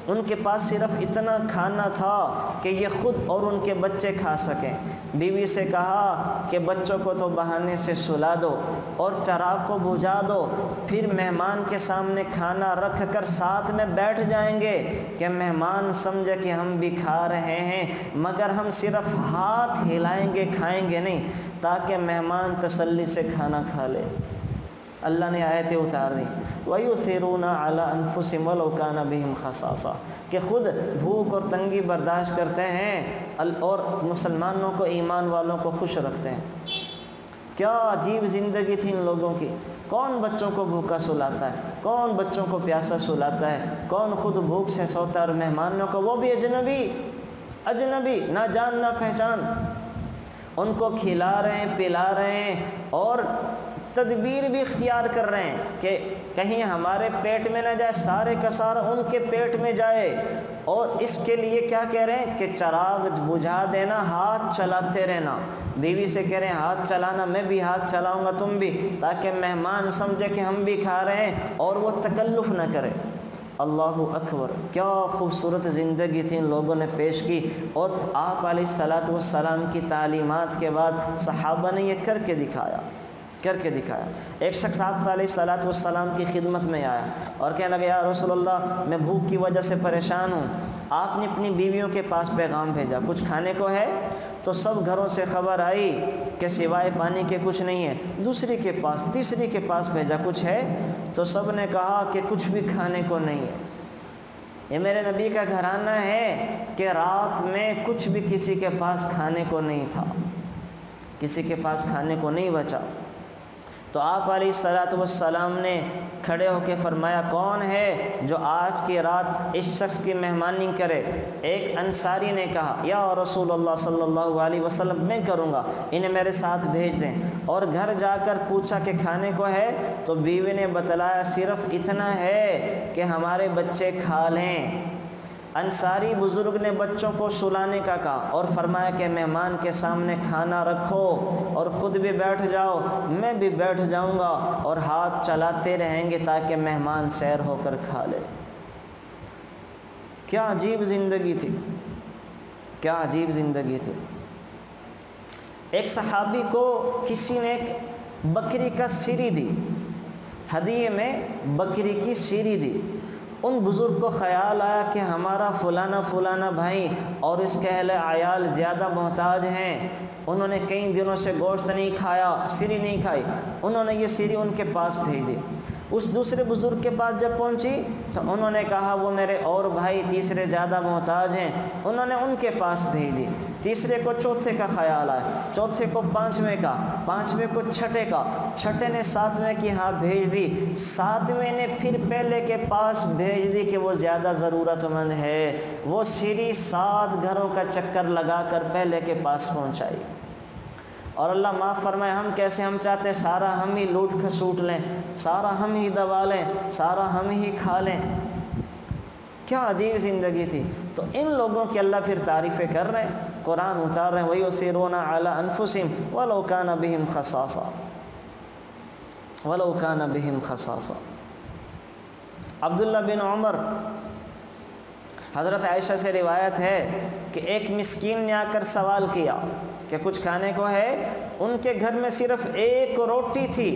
ان کے پاس صرف اتنا کھانا تھا کہ یہ خود اور ان کے بچے کھا سکیں۔ بیوی سے کہا کہ بچوں کو تو بہانے سے سلا دو اور چراغ کو بجھا دو، پھر مہمان کے سامنے کھانا رکھ کر ساتھ میں بیٹھ جائیں گے کہ مہمان سمجھے کہ ہم بھی کھا رہے ہیں، مگر ہم صرف ہاتھ ہلائیں گے، کھائیں گے نہیں، تاکہ مہمان تسلی سے کھانا کھا لے۔ اللہ نے آیتیں اتار دی، وَيُؤْثِرُونَ عَلَىٰ أَنفُسِهِمْ وَلَوْ كَانَ بِهِمْ خَصَاصَةٌ، کہ خود بھوک اور تنگی برداشت کرتے ہیں اور مسلمانوں کو، ایمان والوں کو خوش رکھتے ہیں۔ کیا عجیب زندگی تھی ان لوگوں کی، کون بچوں کو بھوکا سلاتا ہے، کون بچوں کو پیاسا سلاتا ہے، کون خود بھوک سے سوتا ہے، اور مہمانوں کو، وہ بھی اجنبی، نہ جان نہ پہچان، ان کو کھلا رہے ہیں، پلا رہے ہیں، اور تدبیر بھی اختیار کر رہے ہیں کہ کہیں ہمارے پیٹ میں نہ جائے، سارے کا سارا ان کے پیٹ میں جائے، اور اس کے لیے کیا کہہ رہے ہیں کہ چراغ بجھا دینا، ہاتھ چلاتے رہنا۔ بیوی سے کہہ رہے ہیں ہاتھ چلانا، میں بھی ہاتھ چلاؤں گا، تم بھی، تاکہ مہمان سمجھے کہ ہم بھی کھا رہے ہیں اور وہ تکلف نہ کرے۔ اللہ اکبر، کیا خوبصورت زندگی تھی ان لوگوں نے پیش کی، اور آپ علیہ الصلاۃ والسلام کی تعلیمات کے بعد صحابہ نے یہ کر کے دکھایا۔ کر کے دکھایا۔ ایک شخص آپ علیہ السلام کی خدمت میں آیا اور کہنے لگا یا رسول اللہ میں بھوک کی وجہ سے پریشان ہوں، آپ نے اپنی بیویوں کے پاس پیغام بھیجا کچھ کھانے کو ہے؟ تو سب گھروں سے خبر آئی کہ سوائے پانی کے کچھ نہیں ہے۔ دوسری کے پاس، تیسری کے پاس بھیجا کچھ ہے؟ تو سب نے کہا کہ کچھ بھی کھانے کو نہیں ہے۔ یہ میرے نبی کا گھرانہ ہے کہ رات میں کچھ بھی کسی کے پاس کھانے کو نہیں تھا، کسی کے پاس کھانے کو نہیں بچا۔ تو آپ علیہ السلام نے کھڑے ہو کے فرمایا کون ہے جو آج کی رات اس شخص کی مہمانی کرے؟ ایک انصاری نے کہا یا رسول اللہ صلی اللہ علیہ وسلم میں کروں گا، انہیں میرے ساتھ بھیج دیں۔ اور گھر جا کر پوچھا کہ کھانے کو ہے؟ تو بیوی نے بتلایا صرف اتنا ہے کہ ہمارے بچے کھا لیں۔ انصاری بزرگ نے بچوں کو سلانے کا کہا اور فرمایا کہ مہمان کے سامنے کھانا رکھو اور خود بھی بیٹھ جاؤ، میں بھی بیٹھ جاؤں گا اور ہاتھ چلاتے رہیں گے تاکہ مہمان سیر ہو کر کھا لے۔ کیا عجیب زندگی تھی، کیا عجیب زندگی تھی۔ ایک صحابی کو کسی نے ایک بکری کا سری دی، ہدیے میں بکری کی سری دی۔ ان بزرگ کو خیال آیا کہ ہمارا فلانا بھائی اور اس کے اہل عیال زیادہ محتاج ہیں، انہوں نے کئی دنوں سے گوشت نہیں کھایا، سری نہیں کھائی، انہوں نے یہ سری ان کے پاس بھیج دی۔ اس دوسرے بزرگ کے پاس جب پہنچی تو انہوں نے کہا وہ میرے اور بھائی تیسرے زیادہ محتاج ہیں، انہوں نے ان کے پاس بھیج دی۔ تیسرے کو چوتھے کا خیال آیا، چوتھے کو پانچویں کا، پانچویں کو چھٹے کا، چھٹے نے ساتویں کی ہاں بھیج دی، ساتویں نے پھر پہلے کے پاس بھیج دی کہ وہ زیادہ ضرورت مند ہے۔ وہ سری 7 گھروں کا چکر لگا کر پہلے کے پاس پہنچائی۔ اور اللہ معاف فرمائے ہم کیسے، ہم چاہتے ہیں سارا ہم ہی لوٹ کھسوٹ لیں، سارا ہم ہی دبا لیں، سارا ہم ہی کھا لیں۔ کیا عجیب زندگی تھی۔ تو ان لوگوں کی اللہ پھر تعریفیں کر رہے ہیں، قرآن اتار رہے ہیں وَيُؤْثِرُونَ عَلَىٰ أَنفُسِهِمْ وَلَوْ كَانَ بِهِمْ خَصَاصَةٌ وَلَوْ كَانَ بِهِمْ خَصَاصَةٌ۔ عبداللہ بن عمر، حضرت عائشہ سے روایت ہے کہ ایک مسکین نے آ کر سوال کیا کہ کچھ کھانے کو ہے؟ ان کے گھر میں صرف ایک روٹی تھی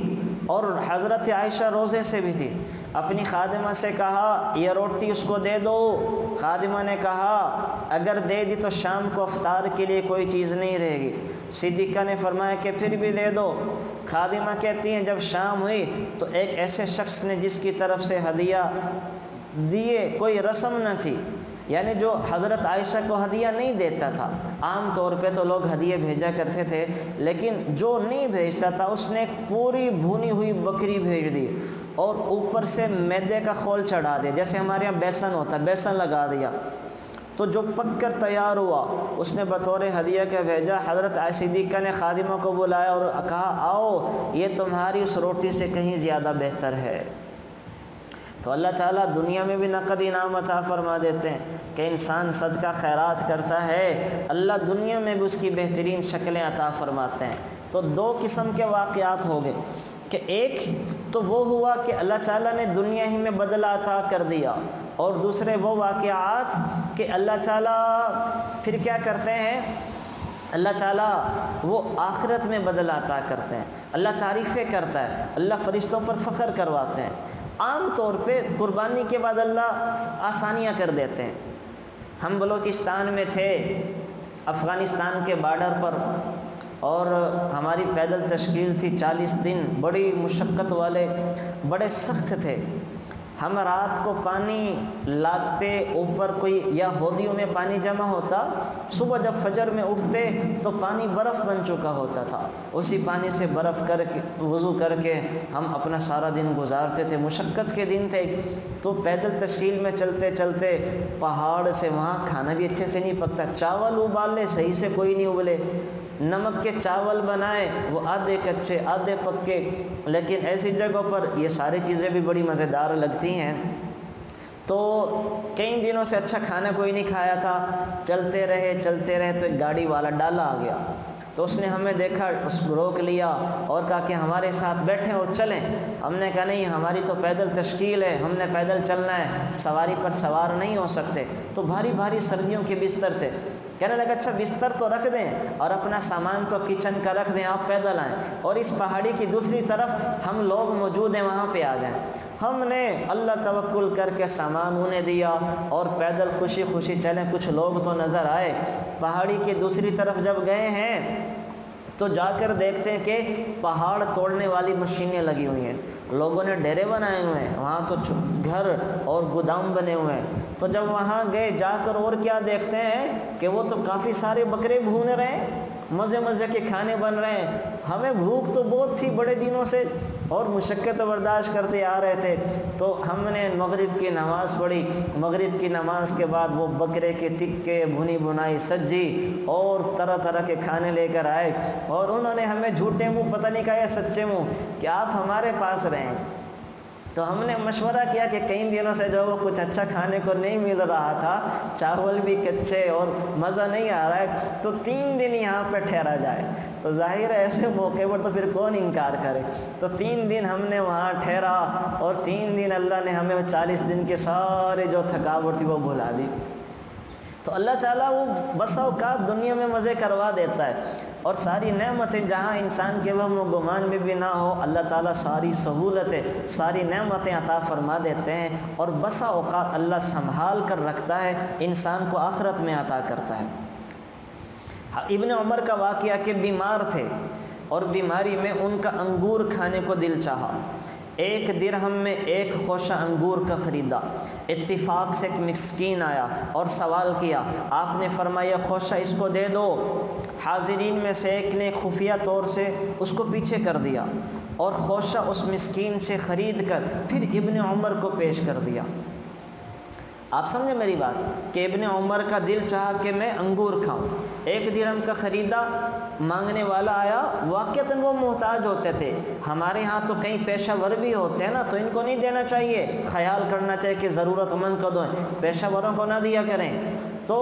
اور حضرت عائشہ روزے سے بھی تھی۔ اپنی خادمہ سے کہا یہ روٹی اس کو دے دو۔ خادمہ نے کہا اگر دے دی تو شام کو افطار کے لیے کوئی چیز نہیں رہے گی۔ صدیقہ نے فرمایا کہ پھر بھی دے دو۔ خادمہ کہتی ہیں جب شام ہوئی تو ایک ایسے شخص نے جس کی طرف سے ہدیہ دیے کوئی رسم نہ تھی، یعنی جو حضرت عائشہ کو ہدیہ نہیں دیتا تھا، عام طور پہ تو لوگ ہدیہ بھیجا کرتے تھے، لیکن جو نہیں بھیجتا تھا اس نے پوری بھونی ہوئی بکری بھیج دی اور اوپر سے میدے کا خول چڑھا دیا، جیسے ہمارے یہاں بیسن ہوتا ہے، بیسن لگا دیا۔ تو جو پک کر تیار ہوا اس نے بطور ہدیہ کا بھیجا۔ حضرت صدیقہ نے خادمہ کو بلایا اور کہا آؤ یہ تمہاری اس روٹی سے کہیں زیادہ بہتر ہے۔ تو اللہ تعالیٰ دنیا میں بھی نقد انعام عطا فرما دیتے ہیں کہ انسان صدقہ خیرات کرتا ہے، اللہ دنیا میں بھی اس کی بہترین شکلیں عطا فرماتے ہیں۔ تو 2 قسم کے واقعات ہو گئے کہ ایک تو وہ ہوا کہ اللہ تعالیٰ نے دنیا ہی میں بدلہ عطا کر دیا، اور دوسرے وہ واقعات کہ اللہ تعالیٰ پھر کیا کرتے ہیں، اللہ تعالیٰ وہ آخرت میں بدلہ عطا کرتے ہیں، اللہ تعریفیں کرتا ہے، اللہ فرشتوں پر فخر کرواتے ہیں۔ عام طور پہ قربانی کے بعد اللہ آسانیاں کر دیتے ہیں۔ ہم بلوچستان میں تھے، افغانستان کے بارڈر پر، اور ہماری پیدل تشکیل تھی 40 دن، بڑی مشقت والے، بڑے سخت تھے۔ ہم رات کو پانی لاتے، اوپر کوئی یا ہودیوں میں پانی جمع ہوتا، صبح جب فجر میں اٹھتے تو پانی برف بن چکا ہوتا تھا، اسی پانی سے برف کر کے وضو کر کے ہم اپنا سارا دن گزارتے تھے۔ مشقت کے دن تھے۔ تو پیدل تشکیل میں چلتے چلتے پہاڑ سے وہاں کھانا بھی اچھے سے نہیں پکتا، چاول ابال لے صحیح سے کوئی نہیں ابلے، نمک کے چاول بنائے وہ آدھے کچے آدھے پکے، لیکن ایسی جگہوں پر یہ ساری چیزیں بھی بڑی مزیدار لگتی ہیں۔ تو کئی دنوں سے اچھا کھانا کوئی نہیں کھایا تھا، چلتے رہے تو ایک گاڑی والا ڈالا آ گیا، تو اس نے ہمیں دیکھا، اس کو روک لیا اور کہا کہ ہمارے ساتھ بیٹھیں اور چلیں۔ ہم نے کہا نہیں، ہماری تو پیدل تشکیل ہے، ہم نے پیدل چلنا ہے، سواری پر سوار نہیں ہو سکتے۔ تو بھاری بھاری سردیوں کے بستر تھے، کہنے لگا اچھا بستر تو رکھ دیں اور اپنا سامان تو کچن کا رکھ دیں، آپ پیدل آئیں، اور اس پہاڑی کی دوسری طرف ہم لوگ موجود ہیں وہاں پہ آ جائیں۔ ہم نے اللہ توکل کر کے سامان انہیں دیا اور پیدل خوشی خوشی چلیں۔ کچھ لوگ تو نظر آئے، پہاڑی کی دوسری طرف جب گئے ہیں تو جا کر دیکھتے ہیں کہ پہاڑ توڑنے والی مشینیں لگی ہوئی ہیں، لوگوں نے ڈیرے بنائے ہوئے ہیں، وہاں تو گھر اور گودام بنے ہوئے ہیں۔ تو جب وہاں گئے جا کر اور کیا دیکھتے ہیں کہ وہ تو کافی سارے بکرے بھون رہے ہیں، مزے مزے کے کھانے بن رہے ہیں۔ ہمیں بھوک تو بہت تھی بڑے دنوں سے اور مشقت برداشت کرتے آ رہے تھے، تو ہم نے مغرب کی نماز پڑھی۔ مغرب کی نماز کے بعد وہ بکرے کے تکے، بھنی بنائی سبزی اور طرح طرح کے کھانے لے کر آئے، اور انہوں نے ہمیں جھوٹے منہ پتہ نہیں کہا یا سچے منہ کہ آپ ہمارے پاس رہیں۔ تو ہم نے مشورہ کیا کہ کئی دنوں سے جو وہ کچھ اچھا کھانے کو نہیں مل رہا تھا، چاول بھی کچے اور مزہ نہیں آ رہا ہے، تو 3 دن یہاں پہ ٹھہرا جائے۔ تو ظاہر ہے ایسے موقع پر تو پھر کون انکار کرے۔ تو 3 دن ہم نے وہاں ٹھہرا، اور 3 دن اللہ نے ہمیں 40 دن کے سارے جو تھکاوٹ تھی وہ بھلا دی۔ تو اللہ تعالیٰ وہ بسا اوقات دنیا میں مزے کروا دیتا ہے، اور ساری نعمتیں جہاں انسان کے وہم و گمان میں بھی نہ ہو، اللہ تعالیٰ ساری سہولتیں، ساری نعمتیں عطا فرما دیتے ہیں، اور بسا اوقات اللہ سنبھال کر رکھتا ہے، انسان کو آخرت میں عطا کرتا ہے۔ ابن عمر کا واقعہ کہ بیمار تھے اور بیماری میں ان کا انگور کھانے کو دل چاہا۔ 1 درہم میں 1 خوشہ انگور کا خریدا۔ اتفاق سے ایک مسکین آیا اور سوال کیا، آپ نے فرمایا خوشہ اس کو دے دو۔ حاضرین میں سے ایک نے خفیہ طور سے اس کو پیچھے کر دیا اور خوشہ اس مسکین سے خرید کر پھر ابن عمر کو پیش کر دیا۔ آپ سمجھے میری بات کہ ابن عمر کا دل چاہا کہ میں انگور کھاؤں، 1 درہم کا خریدا، مانگنے والا آیا، واقعتاً وہ محتاج ہوتے تھے۔ ہمارے ہاں تو کئی پیشہ ور بھی ہوتے ہیں نا، تو ان کو نہیں دینا چاہیے، خیال کرنا چاہیے کہ ضرورت مند کو دیں، پیشہ وروں کو نہ دیا کریں۔ تو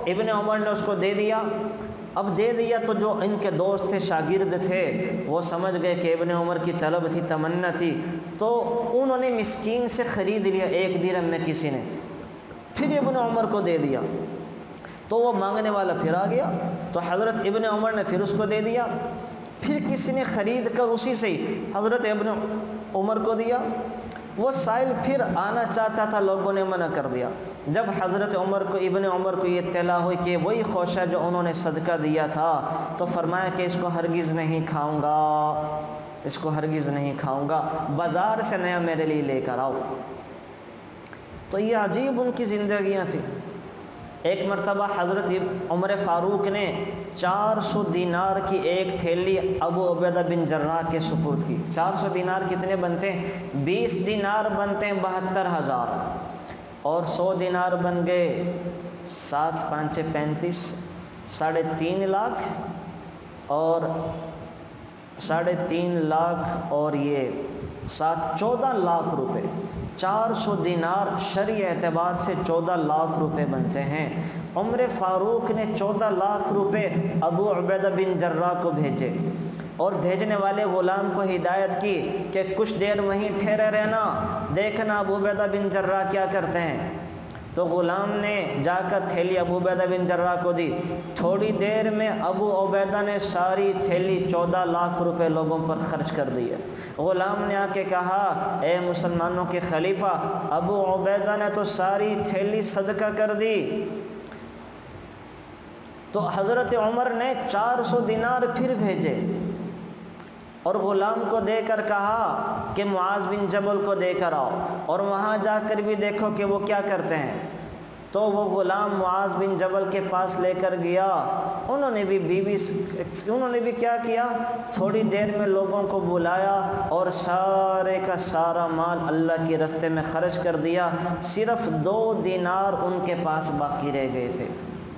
ابن عمر نے اس کو دے دیا۔ اب دے دیا تو جو ان کے دوست تھے، شاگرد تھے، وہ سمجھ گئے کہ ابن عمر کی طلب تھی، تمنا تھی، تو انہوں نے مسکین سے خرید لیا 1 درہم میں کسی نے، پھر ابن عمر کو دے دیا۔ تو وہ مانگنے والا پھر آ گیا، تو حضرت ابن عمر نے پھر اس کو دے دیا، پھر کسی نے خرید کر اسی سے ہی حضرت ابن عمر کو دیا۔ وہ سائل پھر آنا چاہتا تھا، لوگوں نے منع کر دیا۔ جب حضرت ابن عمر کو یہ اطلاع ہوئی کہ وہی خوشہ جو انہوں نے صدقہ دیا تھا، تو فرمایا کہ اس کو ہرگز نہیں کھاؤں گا، اس کو ہرگز نہیں کھاؤں گا، بازار سے نیا میرے لیے لے کر آؤ۔ تو یہ عجیب ان کی زندگیاں تھیں۔ ایک مرتبہ حضرت عمر فاروق نے 400 دینار کی ایک تھیلی ابو عبیدہ بن جراح کے سپرد کی۔ 400 دینار کتنے بنتے ہیں؟ 20 دینار بنتے ہیں 72,000، اور 100 دینار بن گئے 7 5 35، 3.5 لاکھ، اور 3.5 لاکھ اور یہ 14 لاکھ روپے۔ 400 دینار شرعی اعتبار سے 14 لاکھ روپے بنتے ہیں۔ عمر فاروق نے 14 لاکھ روپے ابو عبیدہ بن جراح کو بھیجے، اور بھیجنے والے غلام کو ہدایت کی کہ کچھ دیر وہیں ٹھہرے رہنا، دیکھنا ابو عبیدہ بن جراح کیا کرتے ہیں۔ تو غلام نے جا کر تھیلی ابو عبیدہ بن جراح کو دی۔ تھوڑی دیر میں ابو عبیدہ نے ساری تھیلی 14 لاکھ روپے لوگوں پر خرچ کر دیے۔ غلام نے آ کے کہا، اے مسلمانوں کے خلیفہ، ابو عبیدہ نے تو ساری تھیلی صدقہ کر دی۔ تو حضرت عمر نے 400 دینار پھر بھیجے، اور غلام کو دے کر کہا کہ معاذ بن جبل کو دے کر آؤ، اور وہاں جا کر بھی دیکھو کہ وہ کیا کرتے ہیں۔ تو وہ غلام معاذ بن جبل کے پاس لے کر گیا۔ انہوں نے بھی کیا کیا، تھوڑی دیر میں لوگوں کو بلایا اور سارے کا سارا مال اللہ کے راستے میں خرچ کر دیا۔ صرف 2 دینار ان کے پاس باقی رہ گئے تھے،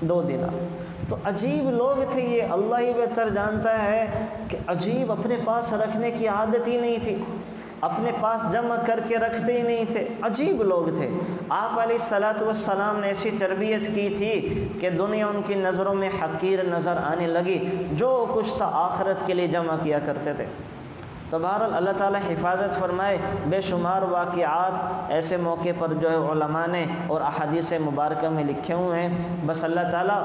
2 دینار۔ تو عجیب لوگ تھے یہ، اللہ ہی بہتر جانتا ہے کہ عجیب، اپنے پاس رکھنے کی عادت ہی نہیں تھی، اپنے پاس جمع کر کے رکھتے ہی نہیں تھے، عجیب لوگ تھے۔ آپ علیہ الصلوۃ والسلام نے ایسی تربیت کی تھی کہ دنیا ان کی نظروں میں حقیر نظر آنے لگی، جو کچھ تھا آخرت کے لیے جمع کیا کرتے تھے۔ تو بہرحال اللہ تعالیٰ حفاظت فرمائے۔ بے شمار واقعات ایسے موقع پر جو ہے علماء نے اور احادیث مبارکہ میں لکھے ہوئے ہیں۔ بس اللہ تعالیٰ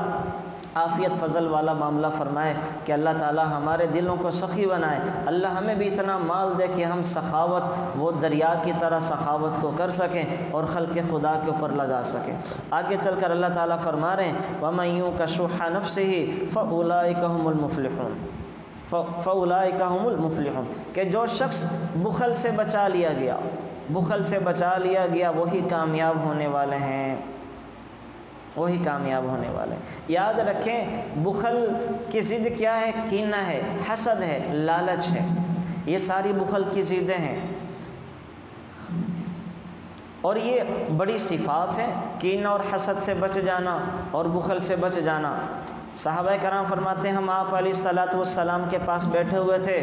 عافیت فضل والا معاملہ فرمائے کہ اللہ تعالی ہمارے دلوں کو سخی بنائے، اللہ ہمیں بھی اتنا مال دے کہ ہم سخاوت وہ دریا کی طرح سخاوت کو کر سکیں اور خلق خدا کے اوپر لگا سکیں۔ آگے چل کر اللہ تعالیٰ فرما رہے ہیں وَمَن يُوقَ شُحَّ نَفْسِهِ فَأُولَٰئِكَ هُمُ الْمُفْلِحُونَ فَأُولَٰئِكَ هُمُ الْمُفْلِحُونَ کہ جو شخص بخل سے بچا لیا گیا، بخل سے بچا لیا گیا، وہی کامیاب ہونے والے ہیں، وہی کامیاب ہونے والے ہیں۔ یاد رکھیں بخل کی ضد کیا ہے؟ کینہ ہے، حسد ہے، لالچ ہے، یہ ساری بخل کی ضدیں ہیں، اور یہ بڑی صفات ہیں، کینہ اور حسد سے بچ جانا اور بخل سے بچ جانا۔ صحابہ کرام فرماتے ہیں ہم آپ علیہ الصلوۃ والسلام کے پاس بیٹھے ہوئے تھے،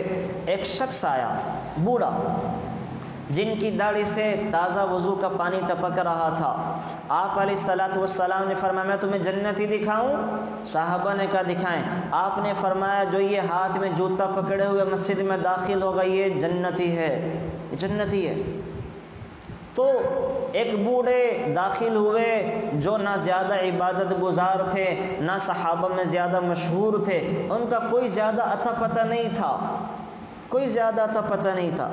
ایک شخص آیا بوڑھا جن کی داڑھی سے تازہ وضو کا پانی ٹپک رہا تھا۔ آپ علیہ الصلوۃ والسلام نے فرمایا میں تمہیں جنتی دکھاؤں؟ صحابہ نے کہا دکھائیں۔ آپ نے فرمایا جو یہ ہاتھ میں جوتا پکڑے ہوئے مسجد میں داخل ہوگا یہ جنتی ہے، یہ جنتی ہے۔ تو ایک بوڑھے داخل ہوئے جو نہ زیادہ عبادت گزار تھے، نہ صحابہ میں زیادہ مشہور تھے، ان کا کوئی زیادہ اتا پتہ نہیں تھا، کوئی زیادہ اتا پتہ نہیں تھا۔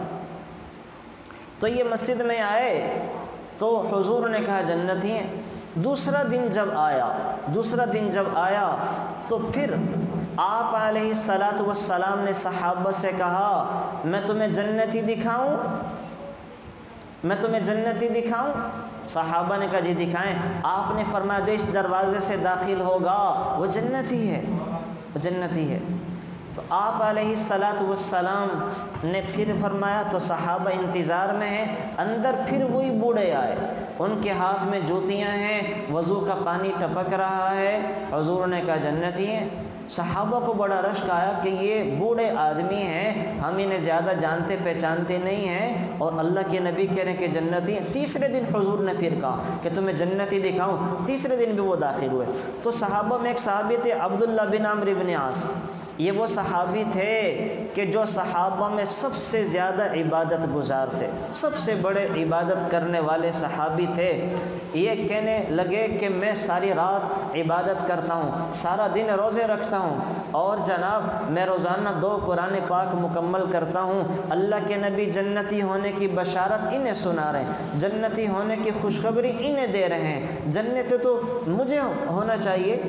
تو یہ مسجد میں آئے تو حضور نے کہا جنتی ہیں۔ دوسرا دن جب آیا تو پھر آپ علیہ الصلوۃ والسلام نے صحابہ سے کہا میں تمہیں جنتی دکھاؤں؟ میں تمہیں جنتی دکھاؤں؟ صحابہ نے کہا جی دکھائیں۔ آپ نے فرمایا جو اس دروازے سے داخل ہوگا وہ جنتی ہے، وہ جنتی ہے۔ تو آپ علیہ الصلوۃ والسلام نے پھر فرمایا تو صحابہ انتظار میں ہیں، اندر پھر وہی بوڑھے آئے، ان کے ہاتھ میں جوتیاں ہیں، وضو کا پانی ٹپک رہا ہے۔ حضور نے کہا جنتی ہیں۔ صحابہ کو بڑا رشک آیا کہ یہ بوڑھے آدمی ہیں، ہم انہیں زیادہ جانتے پہچانتے نہیں ہیں اور اللہ کے نبی کہہ رہے ہیں کہ جنتی ہیں۔ تیسرے دن حضور نے پھر کہا کہ تمہیں جنتی دکھاؤں؟ تیسرے دن بھی وہ داخل ہوئے۔ تو صحابہ میں ایک صحابی تھے عبداللہ بن عمرو بن عاص، یہ وہ صحابی تھے کہ جو صحابہ میں سب سے زیادہ عبادت گزار تھے، سب سے بڑے عبادت کرنے والے صحابی تھے۔ یہ کہنے لگے کہ میں ساری رات عبادت کرتا ہوں، سارا دن روزے رکھتا ہوں، اور جناب میں روزانہ 2 قرآن پاک مکمل کرتا ہوں۔ اللہ کے نبی جنتی ہونے کی بشارت انہیں سنا رہے ہیں، جنتی ہونے کی خوشخبری انہیں دے رہے ہیں، جنت تو مجھے ہونا چاہیے۔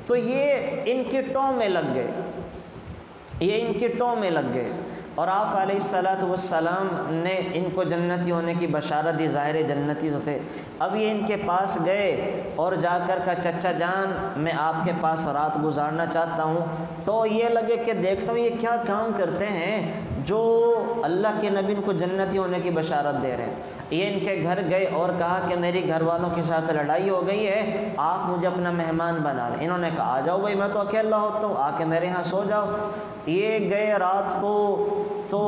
تو یہ ان کی ٹوں میں لگ گئے، یہ ان کی ٹوں میں لگ گئے، اور آپ علیہ الصلوۃ والسلام نے ان کو جنتی ہونے کی بشارت دی، ظاہر جنتی تو تھے۔ اب یہ ان کے پاس گئے اور جا کر کہا چچا جان میں آپ کے پاس رات گزارنا چاہتا ہوں۔ تو یہ لگے کہ دیکھتا ہوں یہ کیا کام کرتے ہیں جو اللہ کے نبی ان کو جنتی ہونے کی بشارت دے رہے ہیں۔ یہ ان کے گھر گئے اور کہا کہ میری گھر والوں کے ساتھ لڑائی ہو گئی ہے، آپ مجھے اپنا مہمان بنا لیں۔ انہوں نے کہا آ جاؤ بھائی، میں تو اکیلا ہوتا ہوں، آ کے میرے ہاں سو جاؤ۔ یہ گئے رات کو تو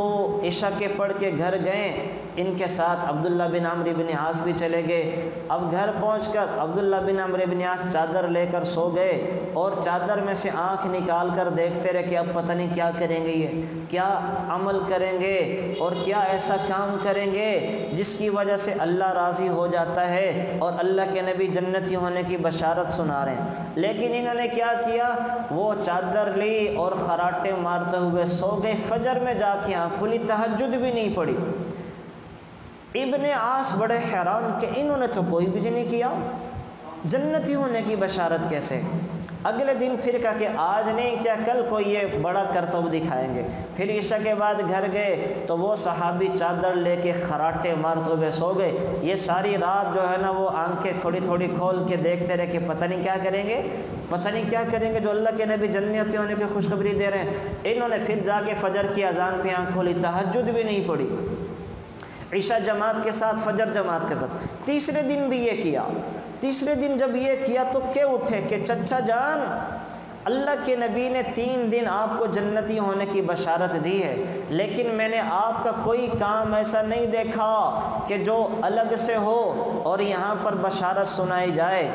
عشاء کے پڑھ کے گھر گئے، ان کے ساتھ عبداللہ بن عمرو بن عاص بھی چلے گئے۔ اب گھر پہنچ کر عبداللہ بن عمرو بن عاص چادر لے کر سو گئے، اور چادر میں سے آنکھ نکال کر دیکھتے رہے کہ اب پتہ نہیں کیا کریں گے، یہ کیا عمل کریں گے اور کیا ایسا کام کریں گے جس کی وجہ سے اللہ راضی ہو جاتا ہے اور اللہ کے نبی جنتی ہونے کی بشارت سنا رہے ہیں۔ لیکن انہوں نے کیا کیا، وہ چادر لی اور خراٹے مارتے ہوئے سو گئے۔ فجر میں جا کے آنکھ کھلی، تہجد بھی نہیں پڑی۔ ابن عاص بڑے حیران کہ انہوں نے تو کوئی بھی نہیں کیا، جنتی ہونے کی بشارت کیسے؟ اگلے دن پھر کہا کہ آج نہیں کیا کل کو یہ بڑا کرتب دکھائیں گے۔ پھر عشاء کے بعد گھر گئے تو وہ صحابی چادر لے کے خراٹے مارتے ہوئے سو گئے۔ یہ ساری رات جو ہے نا وہ آنکھیں تھوڑی تھوڑی کھول کے دیکھتے رہے کہ پتہ نہیں کیا کریں گے، پتہ نہیں کیا کریں گے جو اللہ کے نبی جنتی ہونے کی خوشخبری دے رہے ہیں۔ انہوں نے پھر جا کے فجر کی اذان پہ آنکھ کھولی، تہجد بھی نہیں پڑی، عشاء جماعت کے ساتھ فجر جماعت کے ساتھ۔ تیسرے دن بھی یہ کیا۔ تیسرے دن جب یہ کیا تو کہ اٹھے کہ چچا جان اللہ کے نبی نے 3 دن آپ کو جنتی ہونے کی بشارت دی ہے، لیکن میں نے آپ کا کوئی کام ایسا نہیں دیکھا کہ جو الگ سے ہو اور یہاں پر بشارت سنائی جائے۔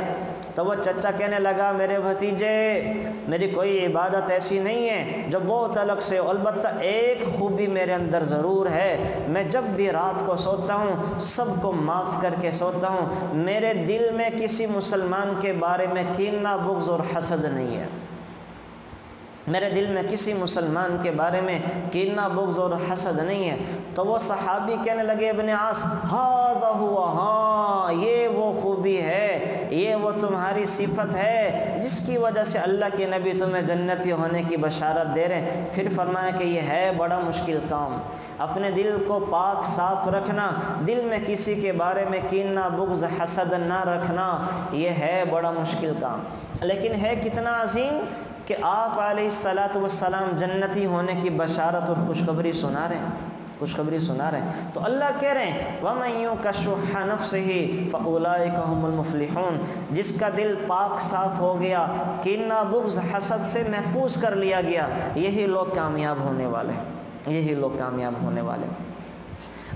تو وہ چچا کہنے لگا میرے بھتیجے میری کوئی عبادت ایسی نہیں ہے جو بہت الگ سے، البتہ ایک خوبی میرے اندر ضرور ہے، میں جب بھی رات کو سوتا ہوں سب کو معاف کر کے سوتا ہوں، میرے دل میں کسی مسلمان کے بارے میں کینہ بغض اور حسد نہیں ہے، میرے دل میں کسی مسلمان کے بارے میں کینہ بغض اور حسد نہیں ہے۔ تو وہ صحابی کہنے لگے ابن عاص ہذا ہوا، ہاں یہ وہ خوبی ہے، یہ وہ تمہاری صفت ہے جس کی وجہ سے اللہ کے نبی تمہیں جنتی ہونے کی بشارت دے رہے ہیں۔ پھر فرمایا کہ یہ ہے بڑا مشکل کام، اپنے دل کو پاک صاف رکھنا، دل میں کسی کے بارے میں کینہ بغض حسد نہ رکھنا، یہ ہے بڑا مشکل کام، لیکن ہے کتنا عظیم کہ آپ علیہ السلام جنتی ہونے کی بشارت اور خوشخبری سنا رہے ہیں، تو اللہ کہہ رہے ہیں وَمَن يُوقَ شُحَّ نَفْسِهِ فَأُولَٰئِكَ هُمُ الْمُفْلِحُونَ، جس کا دل پاک صاف ہو گیا، کینہ بغض حسد سے محفوظ کر لیا گیا، یہی لوگ کامیاب ہونے والے ہیں۔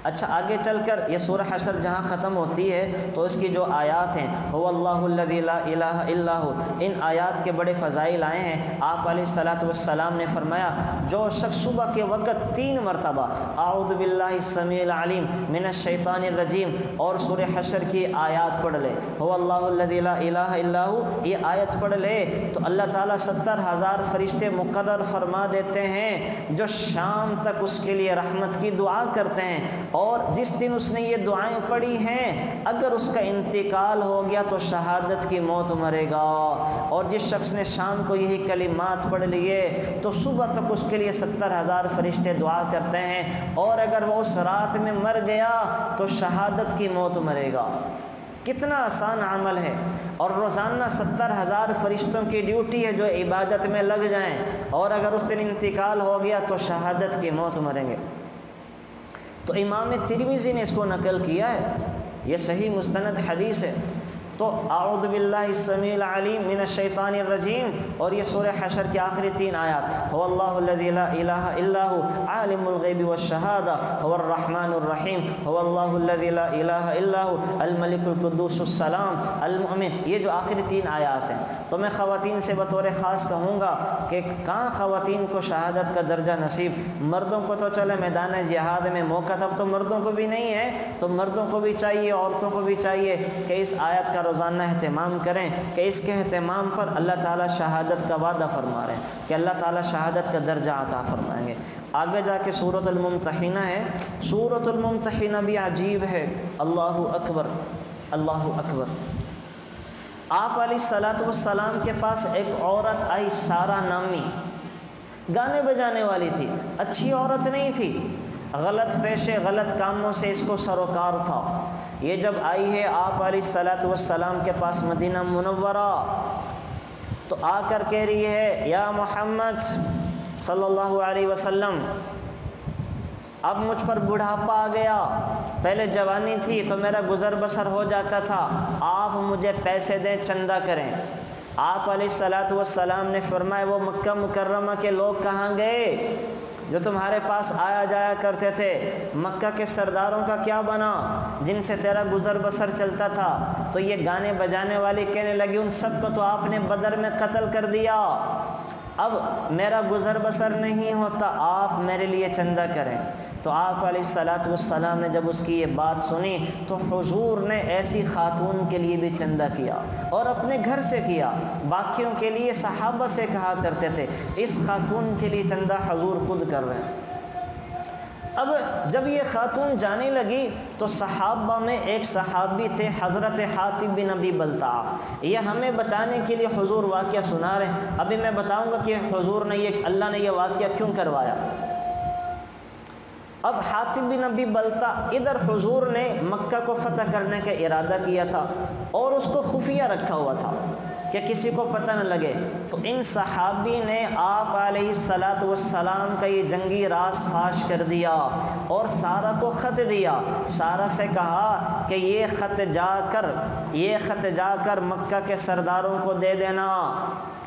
اچھا آگے چل کر یہ سورہ حشر جہاں ختم ہوتی ہے تو اس کی جو آیات ہیں هو اللہ الذی لا الہ الا ہو، ان آیات کے بڑے فضائل آئے ہیں۔ آپ علیہ السلام نے فرمایا جو شخص صبح کے وقت 3 مرتبہ اعوذ باللہ السمیع العلیم من الشیطان الرجیم اور سورہ حشر کی آیات پڑھ لے، هو اللہ الذی لا الہ الا ہو، یہ آیت پڑھ لے تو اللہ تعالیٰ 70,000 فرشتے مقرر فرما دیتے ہیں جو شام تک اس کے لیے رحمت کی دعا کرتے ہیں، اور جس دن اس نے یہ دعائیں پڑھی ہیں اگر اس کا انتقال ہو گیا تو شہادت کی موت مرے گا، اور جس شخص نے شام کو یہی کلمات پڑھ لیے تو صبح تک اس کے لیے 70,000 فرشتے دعا کرتے ہیں، اور اگر وہ اس رات میں مر گیا تو شہادت کی موت مرے گا۔ کتنا آسان عمل ہے، اور روزانہ 70,000 فرشتوں کی ڈیوٹی ہے جو عبادت میں لگ جائیں، اور اگر اس دن انتقال ہو گیا تو شہادت کی موت مریں گے۔ تو امام ترمذی نے اس کو نقل کیا ہے، یہ صحیح مستند حدیث ہے۔ تو اعوذ باللہ السمیع العلیم من الشیطان الرجیم اور یہ سورہ حشر کی آخری 3 آیات، هو اللہ الذی لا الہ الا ہو عالم الغیب والشہادہ هو الرحمن الرحیم هو اللہ الذی لا الہ الا ہو الملک القدوس السلام المؤمن، یہ جو آخری 3 آیات ہیں۔ تو میں خواتین سے بطور خاص کہوں گا کہ کہاں خواتین کو شہادت کا درجہ نصیب، مردوں کو تو چلے میدان جہاد میں موقع تب تو مردوں کو بھی نہیں ہے، تو مردوں کو بھی چاہیے عورتوں کو بھی چاہیے کہ اس آیت کا روزانہ اہتمام کریں، کہ اس کے اہتمام پر اللہ تعالیٰ شہادت کا وعدہ فرما رہے ہیں کہ اللہ تعالیٰ شہادت کا درجہ عطا فرمائیں گے۔ آگے جا کے سورۃ الممتحنہ ہے، سورۃ الممتحنہ بھی عجیب ہے، اللہ اکبر اللہ اکبر۔ آپ علیہ السلام کے پاس ایک عورت آئی سارہ نامی، گانے بجانے والی تھی، اچھی عورت نہیں تھی، غلط پیشے غلط کاموں سے اس کو سروکار تھا۔ یہ جب آئی ہے آپ علیہ السلام کے پاس مدینہ منورہ تو آ کر کہہ رہی ہے یا محمد صلی اللہ علیہ وسلم اب مجھ پر بڑھاپا آ گیا، پہلے جوانی تھی تو میرا گزر بسر ہو جاتا تھا، آپ مجھے پیسے دیں چندہ کریں۔ آپ علیہ السلام نے فرمایا وہ مکہ مکرمہ کے لوگ کہاں گئے جو تمہارے پاس آیا جایا کرتے تھے؟ مکہ کے سرداروں کا کیا بنا جن سے تیرا گزر بسر چلتا تھا؟ تو یہ گانے بجانے والی کہنے لگی ان سب کو تو آپ نے بدر میں قتل کر دیا، اب میرا گزر بسر نہیں ہوتا، آپ میرے لیے چندہ کریں۔ تو آپ علیہ السلام نے جب اس کی یہ بات سنی تو حضور نے ایسی خاتون کے لیے بھی چندہ کیا اور اپنے گھر سے کیا، باقیوں کے لیے صحابہ سے کہا کرتے تھے، اس خاتون کے لیے چندہ حضور خود کر رہے ہیں۔ اب جب یہ خاتون جانے لگی تو صحابہ میں ایک صحابی تھے حضرت حاتب بن ابی بلتع، یہ ہمیں بتانے کے لیے حضور واقعہ سنا رہے ہیں۔ ابھی میں بتاؤں گا کہ حضور نے اللہ نے یہ واقعہ کیوں کروایا۔ اب حاتب بن ابی بلتع ادھر حضور نے مکہ کو فتح کرنے کا ارادہ کیا تھا اور اس کو خفیہ رکھا ہوا تھا کہ کسی کو پتہ نہ لگے، تو ان صحابی نے آپ علیہ السلام کا یہ جنگی راز فاش کر دیا اور سارہ کو خط دیا، سارہ سے کہا کہ یہ خط جا کر مکہ کے سرداروں کو دے دینا۔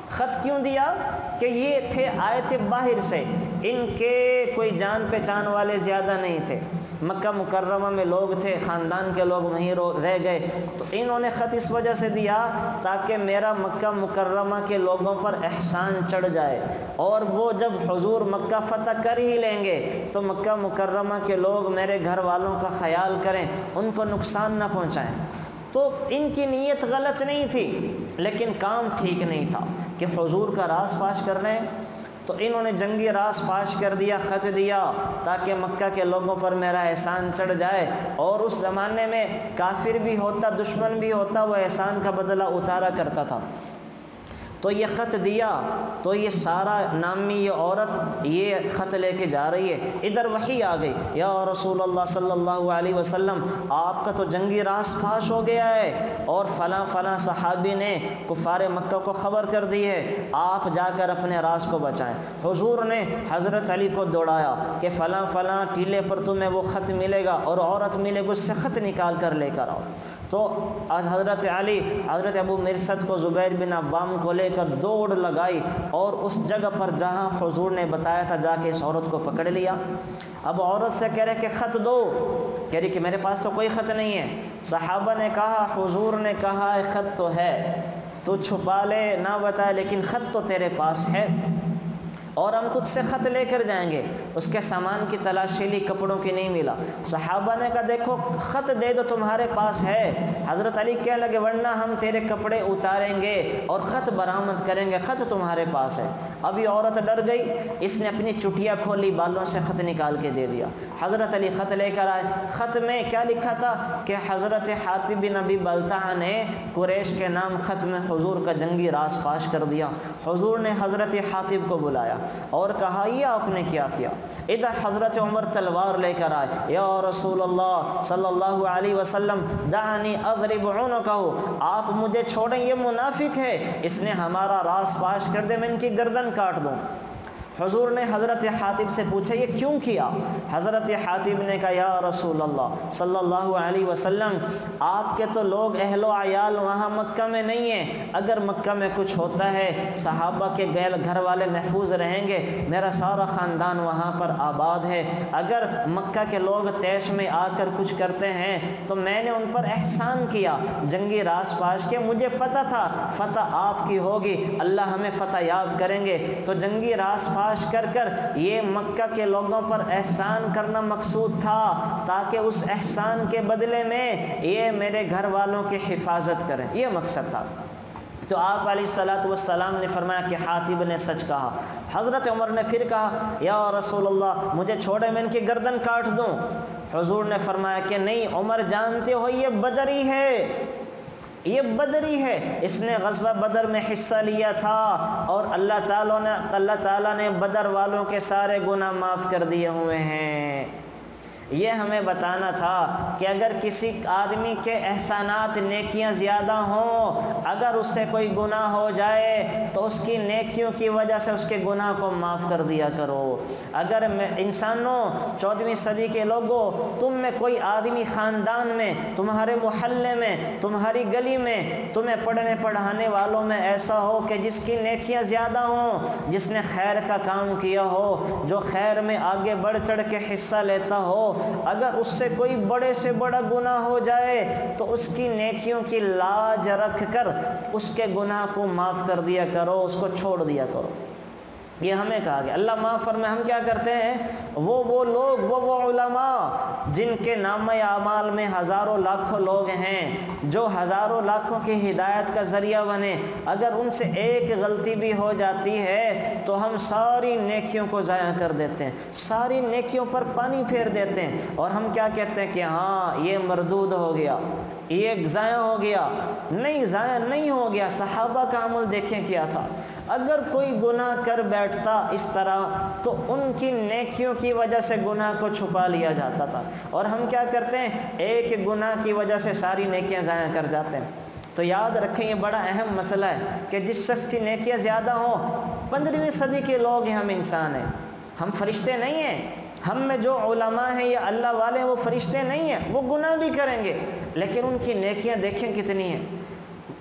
خط کیوں دیا کہ یہ تھے آئے تھے باہر سے ان کے کوئی جان پہچان والے زیادہ نہیں تھے، مکہ مکرمہ میں لوگ تھے، خاندان کے لوگ وہیں رہ گئے، تو انہوں نے خط اس وجہ سے دیا تاکہ میرا مکہ مکرمہ کے لوگوں پر احسان چڑھ جائے، اور وہ جب حضور مکہ فتح کر ہی لیں گے تو مکہ مکرمہ کے لوگ میرے گھر والوں کا خیال کریں، ان کو نقصان نہ پہنچائیں۔ تو ان کی نیت غلط نہیں تھی، لیکن کام ٹھیک نہیں تھا کہ حضور کا راز پاش کر رہے ہیں، تو انہوں نے جنگی راز پاش کر دیا، خط دیا تاکہ مکہ کے لوگوں پر میرا احسان چڑھ جائے، اور اس زمانے میں کافر بھی ہوتا، دشمن بھی ہوتا، وہ احسان کا بدلہ اتارا کرتا تھا۔ تو یہ خط دیا، تو یہ سارا نامی یہ عورت یہ خط لے کے جا رہی ہے، ادھر وحی آ گئی، یا رسول اللہ صلی اللہ علیہ وسلم آپ کا تو جنگی راز فاش ہو گیا ہے، اور فلاں فلاں صحابی نے کفار مکہ کو خبر کر دی ہے، آپ جا کر اپنے راز کو بچائیں۔ حضور نے حضرت علی کو دوڑایا کہ فلاں فلاں ٹیلے پر تمہیں وہ خط ملے گا اور عورت ملے گی، اس سے خط نکال کر لے کر آؤ۔ تو حضرت علی حضرت ابو مرثد کو، زبیر بن عوام کو لے کر دوڑ لگائی، اور اس جگہ پر جہاں حضور نے بتایا تھا جا کے اس عورت کو پکڑ لیا۔ اب عورت سے کہہ رہے کہ خط دو، کہہ رہی کہ میرے پاس تو کوئی خط نہیں ہے۔ صحابہ نے کہا، حضور نے کہا خط تو ہے، تو چھپا لے نہ بتائے، لیکن خط تو تیرے پاس ہے، اور ہم تجھ سے خط لے کر جائیں گے۔ اس کے سامان کی تلاشی لی، کپڑوں کی نہیں ملا۔ صحابہ نے کہا دیکھو خط دے دو، تمہارے پاس ہے۔ حضرت علی کہنے لگے ورنہ ہم تیرے کپڑے اتاریں گے اور خط برآمد کریں گے، خط تمہارے پاس ہے۔ اب یہ عورت ڈر گئی، اس نے اپنی چٹیا کھولی، بالوں سے خط نکال کے دے دیا۔ حضرت علی خط لے کر آئے، خط میں کیا لکھا تھا کہ حضرت حاطب بن ابی بلتعہ نے قریش کے نام خط میں حضور کا جنگی راز پاش کر دیا۔ حضور نے حضرت حاطب کو بلایا اور کہا یہ آپ نے کیا کیا؟ ادھر حضرت عمر تلوار لے کر آئے، یا رسول اللہ صلی اللہ علیہ وسلم دعنی اضرب عنقہ، آپ مجھے چھوڑیں، یہ منافق ہے، اس نے ہمارا راز پاش کر دے، میں ان کی گردن کاٹ دوں۔ حضور نے حضرت حاطب سے پوچھا یہ کیوں کیا؟ حضرت حاطب نے کہا یا رسول اللہ صلی اللہ علیہ وسلم آپ کے تو لوگ اہل و عیال وہاں مکہ میں نہیں ہیں، اگر مکہ میں کچھ ہوتا ہے صحابہ کے گھر والے محفوظ رہیں گے، میرا سارا خاندان وہاں پر آباد ہے، اگر مکہ کے لوگ تیش میں آ کر کچھ کرتے ہیں تو میں نے ان پر احسان کیا، جنگی راز پاش کے، مجھے پتہ تھا فتح آپ کی ہوگی، اللہ ہمیں فتح یاب کریں گے، تو جنگی راز پاش کر کر یہ مکہ کے لوگوں پر احسان کرنا مقصود تھا تاکہ اس احسان کے بدلے میں یہ میرے گھر والوں کی حفاظت کریں، یہ مقصد تھا۔ تو آپ علیہ السلام نے فرمایا کہ حاطب نے سچ کہا۔ حضرت عمر نے پھر کہا یا رسول اللہ مجھے چھوڑے، میں ان کی گردن کاٹ دوں؟ حضور نے فرمایا کہ نہیں عمر، جانتے ہو یہ بدری ہے، یہ بدری ہے، اس نے غزوہ بدر میں حصہ لیا تھا، اور اللہ تعالیٰ نے بدر والوں کے سارے گناہ معاف کر دیے ہوئے ہیں۔ یہ ہمیں بتانا تھا کہ اگر کسی آدمی کے احسانات نیکیاں زیادہ ہوں، اگر اس سے کوئی گناہ ہو جائے تو اس کی نیکیوں کی وجہ سے اس کے گناہ کو معاف کر دیا کرو۔ اگر انسانوں 14ویں صدی کے لوگوں، تم میں کوئی آدمی خاندان میں، تمہارے محلے میں، تمہاری گلی میں، تمہیں پڑھنے پڑھانے والوں میں ایسا ہو کہ جس کی نیکیاں زیادہ ہوں، جس نے خیر کا کام کیا ہو، جو خیر میں آگے بڑھ چڑھ کے حصہ لیتا ہو، اگر اس سے کوئی بڑے سے بڑا گناہ ہو جائے تو اس کی نیکیوں کی لاج رکھ کر اس کے گناہ کو معاف کر دیا کرو، اس کو چھوڑ دیا کرو۔ یہ ہمیں کہا گیا، اللہ معاف فرمائے۔ ہم کیا کرتے ہیں؟ وہ لوگ، وہ علماء جن کے نامہ اعمال میں ہزاروں لاکھوں لوگ ہیں، جو ہزاروں لاکھوں کی ہدایت کا ذریعہ بنے، اگر ان سے ایک غلطی بھی ہو جاتی ہے تو ہم ساری نیکیوں کو ضائع کر دیتے ہیں، ساری نیکیوں پر پانی پھیر دیتے ہیں، اور ہم کیا کہتے ہیں کہ ہاں یہ مردود ہو گیا، یہ ضائع ہو گیا۔ نہیں، ضائع نہیں ہو گیا۔ صحابہ کا عمل دیکھیں کیا تھا، اگر کوئی گناہ کر بیٹھتا اس طرح تو ان کی نیکیوں کی وجہ سے گناہ کو چھپا لیا جاتا تھا، اور ہم کیا کرتے ہیں؟ ایک گناہ کی وجہ سے ساری نیکیاں ضائع کر جاتے ہیں۔ تو یاد رکھیں یہ بڑا اہم مسئلہ ہے کہ جس شخص کی نیکیاں زیادہ ہوں، 15ویں صدی کے لوگ ہیں، ہم انسان ہیں، ہم فرشتے نہیں ہیں۔ ہم میں جو علماء ہیں یا اللہ والے ہیں وہ فرشتے نہیں ہیں، وہ گناہ بھی کریں گے، لیکن ان کی نیکیاں دیکھیں کتنی ہیں۔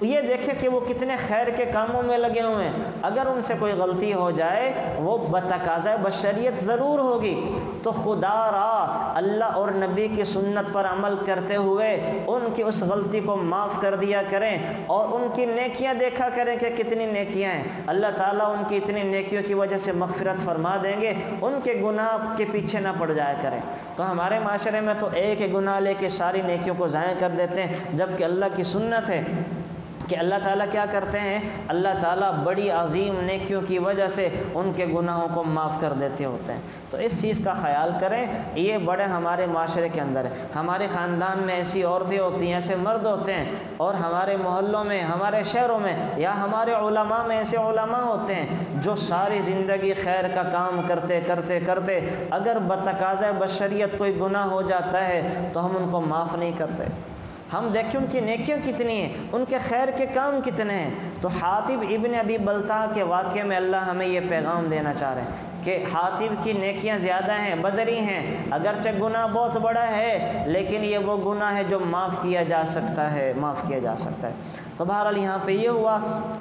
یہ دیکھیں کہ وہ کتنے خیر کے کاموں میں لگے ہوئے ہیں، اگر ان سے کوئی غلطی ہو جائے وہ بتقاضۂ بشریت ضرور ہوگی، تو خدا را اللہ اور نبی کی سنت پر عمل کرتے ہوئے ان کی اس غلطی کو معاف کر دیا کریں، اور ان کی نیکیاں دیکھا کریں کہ کتنی نیکیاں ہیں، اللہ تعالیٰ ان کی اتنی نیکیوں کی وجہ سے مغفرت فرما دیں گے، ان کے گناہ کے پیچھے نہ پڑ جایا کریں۔ تو ہمارے معاشرے میں تو ایک ہی گناہ لے کے ساری نیکیوں کو ضائع کر دیتے ہیں، جبکہ اللہ کی سنت ہے کہ اللہ تعالیٰ کیا کرتے ہیں، اللہ تعالیٰ بڑی عظیم نیکیوں کی وجہ سے ان کے گناہوں کو معاف کر دیتے ہوتے ہیں۔ تو اس چیز کا خیال کریں، یہ بڑے ہمارے معاشرے کے اندر ہے، ہمارے خاندان میں ایسی عورتیں ہوتی ہیں، ایسے مرد ہوتے ہیں، اور ہمارے محلوں میں، ہمارے شہروں میں، یا ہمارے علماء میں ایسے علماء ہوتے ہیں جو ساری زندگی خیر کا کام کرتے کرتے کرتے اگر بتقاضۂ بشریت کوئی گناہ ہو جاتا ہے تو ہم ان کو معاف نہیں کرتے۔ ہم دیکھیں ان کی نیکیاں کتنی ہیں، ان کے خیر کے کام کتنے ہیں۔ تو حاطب ابن ابی بلتع کے واقعے میں اللہ ہمیں یہ پیغام دینا چاہ رہے ہیں کہ حاطب کی نیکیاں زیادہ ہیں، بدری ہیں، اگرچہ گناہ بہت بڑا ہے لیکن یہ وہ گناہ ہے جو معاف کیا جا سکتا ہے، معاف کیا جا سکتا ہے۔ تو بہرحال یہاں پہ یہ ہوا۔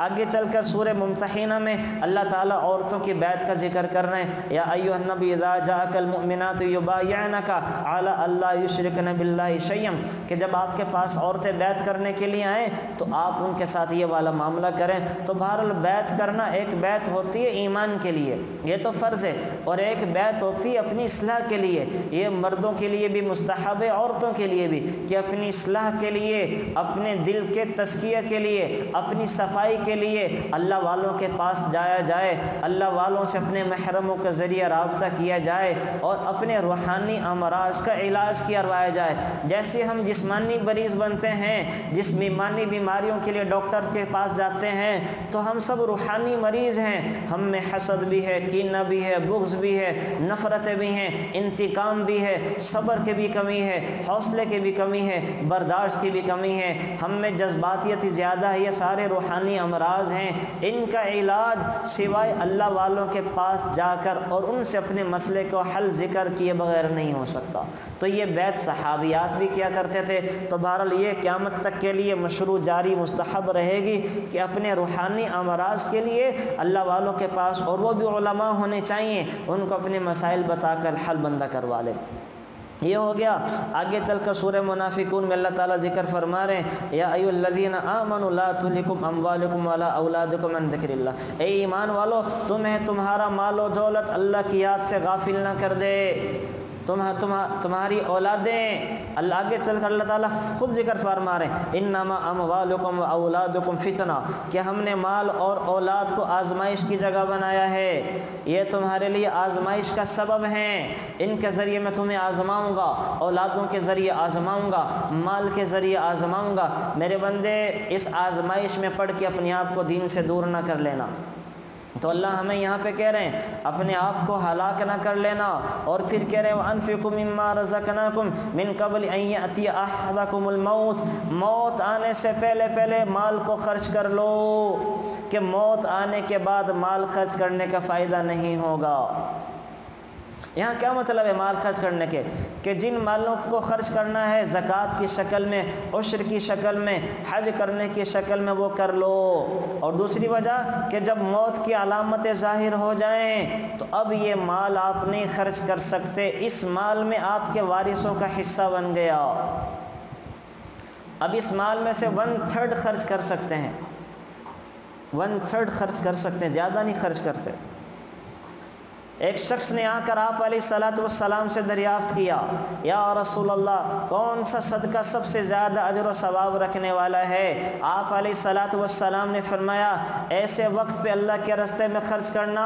آگے چل کر سورہ ممتحنہ میں اللہ تعالیٰ عورتوں کی بیعت کا ذکر کر رہے ہیں، یا ایھا النبی اذا جاءک المؤمنات یبایعنک علی الا یشرکن باللہ شیئا، کہ جب آپ کے پاس عورتیں بیعت کرنے کے لیے آئیں تو آپ ان کے ساتھ یہ والا معاملہ کریں۔ تو بہرحال بیعت کرنا، ایک بیعت ہوتی ہے ایمان کے لیے، یہ تو فرض ہے، اور ایک بیعت ہوتی ہے اپنی اصلاح کے لیے، یہ مردوں کے لیے بھی مستحب ہے، عورتوں کے لیے بھی، کہ اپنی اصلاح کے لیے، اپنے دل کے تزکیہ کے لیے، اپنی صفائی کے لیے اللہ والوں کے پاس جایا جائے، اللہ والوں سے اپنے محرموں کے ذریعے رابطہ کیا جائے، اور اپنے روحانی امراض کا علاج کروایا جائے۔ جیسے ہم جسمانی مریض بنتے ہیں، جسمانی بیماریوں کے لیے ڈاکٹر کے پاس جاتے ہیں، تو ہم سب روحانی مریض ہیں، ہم میں حسد بھی ہے، کینہ بھی ہے، بغض بھی ہے، نفرتیں بھی ہیں، انتقام بھی ہے، صبر کی بھی کمی ہے، حوصلے کی بھی کمی ہے، برداشت کی بھی کمی ہے، ہم میں جذباتیت زیادہ ہے، یہ سارے روحانی امراض ہیں۔ ان کا علاج سوائے اللہ والوں کے پاس جا کر اور ان سے اپنے مسئلے کو حل ذکر کیے بغیر نہیں ہو سکتا۔ تو یہ بیعت صحابیات بھی کیا کرتے تھے۔ تو بہرحال یہ قیامت تک کے لیے مشروع جاری مستحب رہے گی کہ اپنے روحانی امراض کے لیے اللہ والوں کے پاس، اور وہ بھی علماء ہونے چاہیے، ان کو اپنے مسائل بتا کر حل بندہ کروا لے۔ یہ ہو گیا۔ آگے چل کر سورہ منافقون میں اللہ تعالیٰ ذکر فرما رہے ہیں، یا ایھا الذین آمنوا لا تلھکم اموالکم ولا اولادکم عن ذکر اللہ، اے ایمان والو تمہیں تمہارا مال و دولت اللہ کی یاد سے غافل نہ کر دے، تمہاری اولادیں، اللہ آگے چل کر اللہ تعالیٰ خود ذکر فرما رہے ہیں، انما اموالکم و اولادکم فتنہ، کہ ہم نے مال اور اولاد کو آزمائش کی جگہ بنایا ہے، یہ تمہارے لیے آزمائش کا سبب ہیں، ان کے ذریعے میں تمہیں آزماؤں گا، اولادوں کے ذریعے آزماؤں گا، مال کے ذریعے آزماؤں گا۔ میرے بندے اس آزمائش میں پڑھ کے اپنے آپ کو دین سے دور نہ کر لینا۔ تو اللہ ہمیں یہاں پہ کہہ رہے ہیں اپنے آپ کو ہلاک نہ کر لینا، اور پھر کہہ رہے ہیں وَأَنفِقُوا مِمَّا رَزَقْنَاكُمْ مِنْ قَبْلِ أَنْ يَأْتِيَ أَحَدَكُمُ الْمَوْتُ، موت آنے سے پہلے پہلے مال کو خرچ کر لو، کہ موت آنے کے بعد مال خرچ کرنے کا فائدہ نہیں ہوگا۔ یہاں کیا مطلب ہے مال خرچ کرنے کے؟ کہ جن مالوں کو خرچ کرنا ہے زکوٰۃ کی شکل میں، عشر کی شکل میں، حج کرنے کی شکل میں، وہ کر لو۔ اور دوسری وجہ کہ جب موت کی علامتیں ظاہر ہو جائیں تو اب یہ مال آپ نہیں خرچ کر سکتے، اس مال میں آپ کے وارثوں کا حصہ بن گیا، اب اس مال میں سے 1/3 خرچ کر سکتے ہیں، 1/3 خرچ کر سکتے ہیں، زیادہ نہیں خرچ کرتے۔ ایک شخص نے آ کر آپ علیہ السلام سے دریافت کیا، یا رسول اللہ کون سا صدقہ سب سے زیادہ اجر و ثواب رکھنے والا ہے؟ آپ علیہ السلام نے فرمایا ایسے وقت پہ اللہ کے راستے میں خرچ کرنا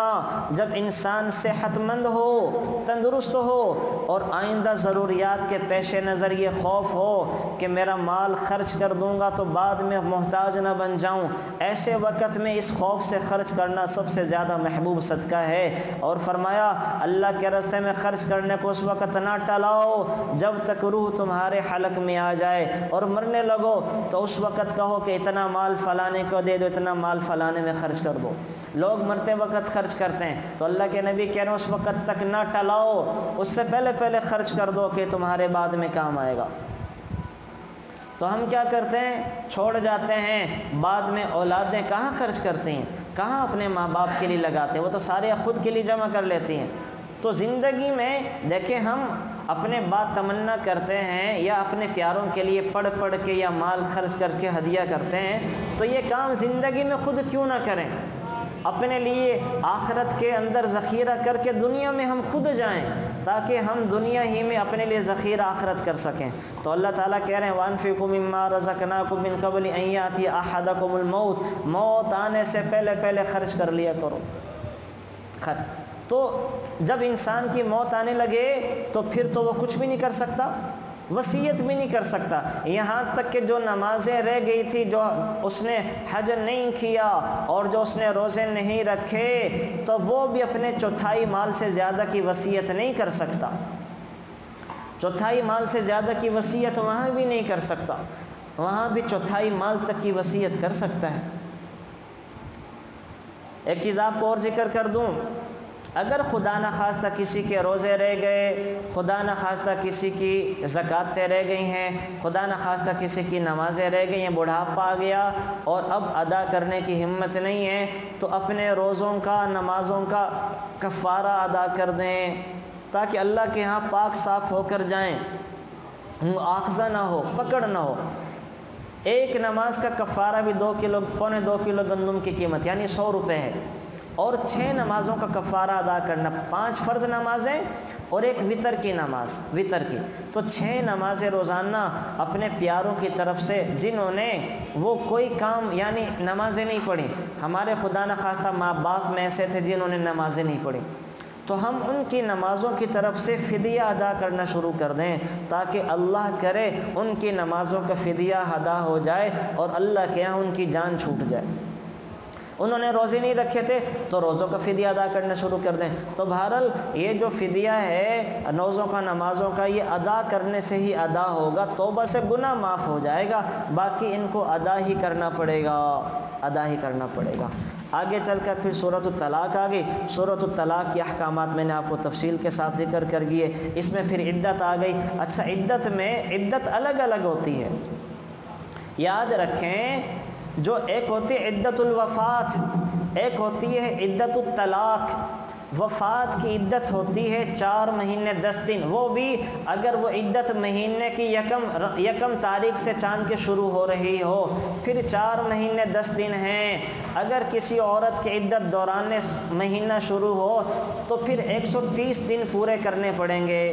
جب انسان صحت مند ہو، تندرست ہو، اور آئندہ ضروریات کے پیش نظر یہ خوف ہو کہ میرا مال خرچ کر دوں گا تو بعد میں محتاج نہ بن جاؤں، ایسے وقت میں اس خوف سے خرچ کرنا سب سے زیادہ محبوب صدقہ ہے۔ اور فرمایا اللہ کے راستے میں خرچ کرنے کو اس وقت نہ ٹلاؤ جب تک روح تمہارے حلق میں آ جائے، اور مرنے لگو تو اس وقت کہو کہ اتنا مال فلانے کو دے دو، اتنا مال فلانے میں خرچ کر دو۔ لوگ مرتے وقت خرچ کرتے ہیں، تو اللہ کے نبی کہہ رہے ہیں اس وقت تک نہ ٹلاؤ، اس سے پہلے پہلے خرچ کر دو کہ تمہارے بعد میں کام آئے گا۔ تو ہم کیا کرتے ہیں؟ چھوڑ جاتے ہیں، بعد میں اولادیں کہاں خرچ کرتی ہیں، کہاں اپنے ماں باپ کے لیے لگاتے ہیں، وہ تو سارے خود کے لیے جمع کر لیتی ہیں۔ تو زندگی میں دیکھیں ہم اپنے بات تمنا کرتے ہیں یا اپنے پیاروں کے لیے پڑھ پڑھ کے یا مال خرچ کر کے ہدیہ کرتے ہیں، تو یہ کام زندگی میں خود کیوں نہ کریں؟ اپنے لیے آخرت کے اندر ذخیرہ کر کے دنیا میں ہم خود جائیں، تاکہ ہم دنیا ہی میں اپنے لیے ذخیرہ آخرت کر سکیں۔ تو اللہ تعالیٰ کہہ رہے ہیں وَأَنفِقُوا مِمَّا رَزَقْنَاكُم مِّن قَبْلِ أَن يَأْتِيَ أَحَدَكُمُ الْمَوْتُ، موت آنے سے پہلے خرچ کر لیا کرو، خرچ۔ تو جب انسان کی موت آنے لگے تو پھر تو وہ کچھ بھی نہیں کر سکتا، وصیت بھی نہیں کر سکتا، یہاں تک کہ جو نمازیں رہ گئی تھی، جو اس نے حج نہیں کیا اور جو اس نے روزے نہیں رکھے، تو وہ بھی اپنے چوتھائی مال سے زیادہ کی وصیت نہیں کر سکتا، چوتھائی مال سے زیادہ کی وصیت وہاں بھی نہیں کر سکتا، وہاں بھی چوتھائی مال تک کی وصیت کر سکتا ہے۔ ایک چیز آپ کو اور ذکر کر دوں، اگر خدا نخواستہ کسی کے روزے رہ گئے، خدا نخواستہ کسی کی زکوٰتیں رہ گئی ہیں، خدا نخواستہ کسی کی نمازیں رہ گئی ہیں، بڑھاپا آ گیا اور اب ادا کرنے کی ہمت نہیں ہے، تو اپنے روزوں کا، نمازوں کا کفارہ ادا کر دیں، تاکہ اللہ کے ہاں پاک صاف ہو کر جائیں، مؤاخذہ نہ ہو، پکڑ نہ ہو۔ ایک نماز کا کفارہ بھی 2 کلو گندم کی قیمت، یعنی 100 روپے ہے، اور 6 نمازوں کا کفارہ ادا کرنا، 5 فرض نمازیں اور ایک وتر کی نماز، وتر کی، تو 6 نمازیں روزانہ اپنے پیاروں کی طرف سے، جنہوں نے وہ کوئی کام یعنی نمازیں نہیں پڑھی، ہمارے خدا نخواستہ ماں باپ میں ایسے تھے جنہوں نے نمازیں نہیں پڑھی، تو ہم ان کی نمازوں کی طرف سے فدیہ ادا کرنا شروع کر دیں، تاکہ اللہ کرے ان کی نمازوں کا فدیہ ادا ہو جائے اور اللہ کے یہاں ان کی جان چھوٹ جائے۔ انہوں نے روزے نہیں رکھے تھے تو روزوں کا فدیہ ادا کرنا شروع کر دیں۔ تو بہرحال یہ جو فدیہ ہے روزوں کا، نمازوں کا، یہ ادا کرنے سے ہی ادا ہوگا، توبہ سے گناہ معاف ہو جائے گا، باقی ان کو ادا ہی کرنا پڑے گا، ادا ہی کرنا پڑے گا۔ آگے چل کر پھر سورۃ الطلاق آ گئی۔ سورۃ الطلاق کے احکامات میں نے آپ کو تفصیل کے ساتھ ذکر کر دیے، اس میں پھر عدت آ گئی۔ اچھا، عدت میں عدت الگ الگ ہوتی ہے، یاد رکھیں، جو ایک ہوتی ہے عدت الوفات، ایک ہوتی ہے عدت الطلاق۔ وفات کی عدت ہوتی ہے 4 مہینے 10 دن، وہ بھی اگر وہ عدت مہینے کی یکم تاریخ سے چاند کے شروع ہو رہی ہو، پھر 4 مہینے 10 دن ہیں۔ اگر کسی عورت کی عدت دوران مہینہ شروع ہو تو پھر 130 دن پورے کرنے پڑیں گے۔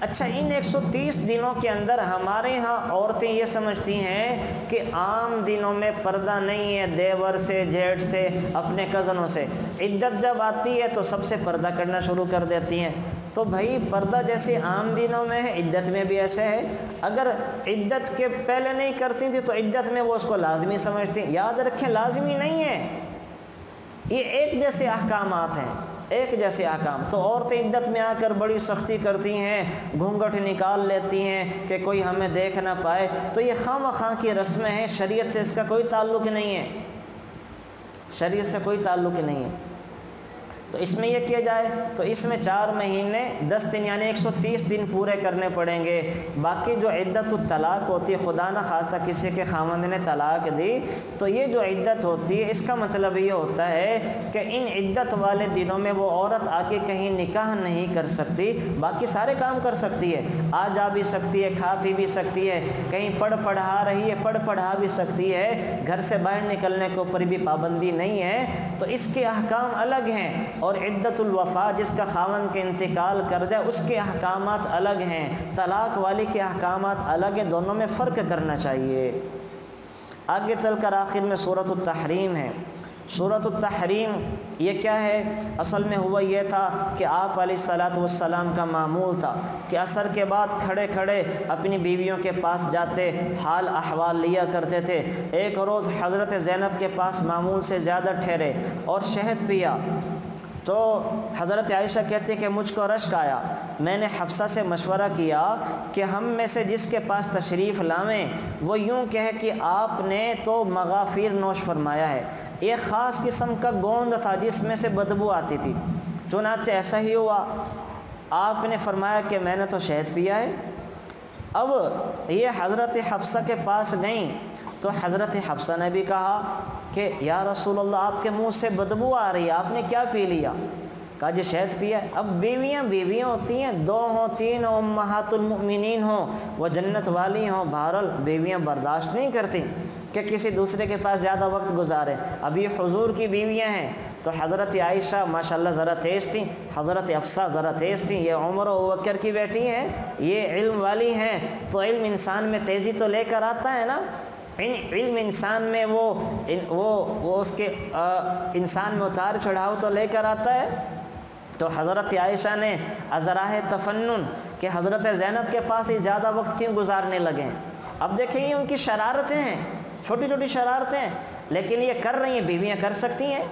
اچھا، ان 130 دنوں کے اندر ہمارے ہاں عورتیں یہ سمجھتی ہیں کہ عام دنوں میں پردہ نہیں ہے، دیور سے، جیٹھ سے، اپنے کزنوں سے، عدت جب آتی ہے تو سب سے پردہ کرنا شروع کر دیتی ہیں۔ تو بھائی پردہ جیسے عام دنوں میں ہے، عدت میں بھی ایسے ہے۔ اگر عدت کے پہلے نہیں کرتی تھی تو عدت میں وہ اس کو لازمی سمجھتی ہیں۔ یاد رکھیں، لازمی نہیں ہے، یہ ایک جیسے احکامات ہیں، ایک جیسے احکام۔ تو عورتیں عدت میں آ کر بڑی سختی کرتی ہیں، گھونگھٹ نکال لیتی ہیں کہ کوئی ہمیں دیکھ نہ پائے، تو یہ خواہ مخواہ کی رسمیں ہیں، شریعت سے اس کا کوئی تعلق نہیں ہے، شریعت سے کوئی تعلق نہیں ہے۔ تو اس میں یہ کیا جائے تو اس میں 4 مہینے 10 دن یعنی 130 دن پورے کرنے پڑیں گے۔ باقی جو عدت الطلاق ہوتی ہے، خدا نہ خواستہ کسی کے خاوند نے طلاق دی، تو یہ جو عدت ہوتی ہے اس کا مطلب یہ ہوتا ہے کہ ان عدت والے دنوں میں وہ عورت آگے کہیں نکاح نہیں کر سکتی، باقی سارے کام کر سکتی ہے، آ جا بھی سکتی ہے، کھا پی بھی سکتی ہے، کہیں پڑھا رہی ہے، پڑھا بھی سکتی ہے، گھر سے باہر نکلنے کے اوپر بھی پابندی نہیں ہے۔ تو اس کے احکام الگ ہیں، اور عدت الوفا جس کا خاوند کے انتقال کر جائے اس کے احکامات الگ ہیں، طلاق والے کے احکامات الگ ہیں، دونوں میں فرق کرنا چاہیے۔ آگے چل کر آخر میں سورۃ التحریم ہے۔ سورۃ التحریم یہ کیا ہے؟ اصل میں ہوا یہ تھا کہ آپ علیہ الصلاۃ والسلام کا معمول تھا کہ عصر کے بعد کھڑے کھڑے اپنی بیویوں کے پاس جاتے، حال احوال لیا کرتے تھے۔ ایک روز حضرت زینب کے پاس معمول سے زیادہ ٹھہرے اور شہد پیا، تو حضرت عائشہ کہتے ہیں کہ مجھ کو رشک آیا، میں نے حفصہ سے مشورہ کیا کہ ہم میں سے جس کے پاس تشریف لاویں وہ یوں کہے کہ آپ نے تو مغافیر نوش فرمایا ہے۔ ایک خاص قسم کا گوند تھا جس میں سے بدبو آتی تھی، چنانچہ ایسا ہی ہوا، آپ نے فرمایا کہ میں نے تو شہد پیا ہے۔ اب یہ حضرت حفصہ کے پاس گئیں تو حضرت حفصہ نے بھی کہا کہ یا رسول اللہ آپ کے منہ سے بدبو آ رہی ہے، آپ نے کیا پی لیا؟ کہا جی شہد پیا۔ اب بیویاں ہوتی ہیں، 2 ہوں 3 ہوں، امہات المؤمنین ہوں، وہ جنت والی ہوں، بہرحال بیویاں برداشت نہیں کرتی کہ کسی دوسرے کے پاس زیادہ وقت گزارے۔ اب یہ حضور کی بیویاں ہیں تو حضرت عائشہ ماشاءاللہ ذرا تیز تھیں، حضرت حفصہ ذرا تیز تھیں، یہ عمر و ابوبکر کی بیٹی ہیں، یہ علم والی ہیں، تو علم انسان میں تیزی تو لے کر آتا ہے نا، علم انسان میں وہ اس کے انسان میں اتار چڑھاؤ تو لے کر آتا ہے۔ تو حضرت عائشہ نے ازراہ تفنن کہ حضرت زینب کے پاس ہی زیادہ وقت کیوں گزارنے لگے۔ اب دیکھیں یہ ان کی شرارتیں ہیں، چھوٹی چھوٹی شرارتیں ہیں، لیکن یہ کر رہی ہیں، بیویاں کر سکتی ہیں،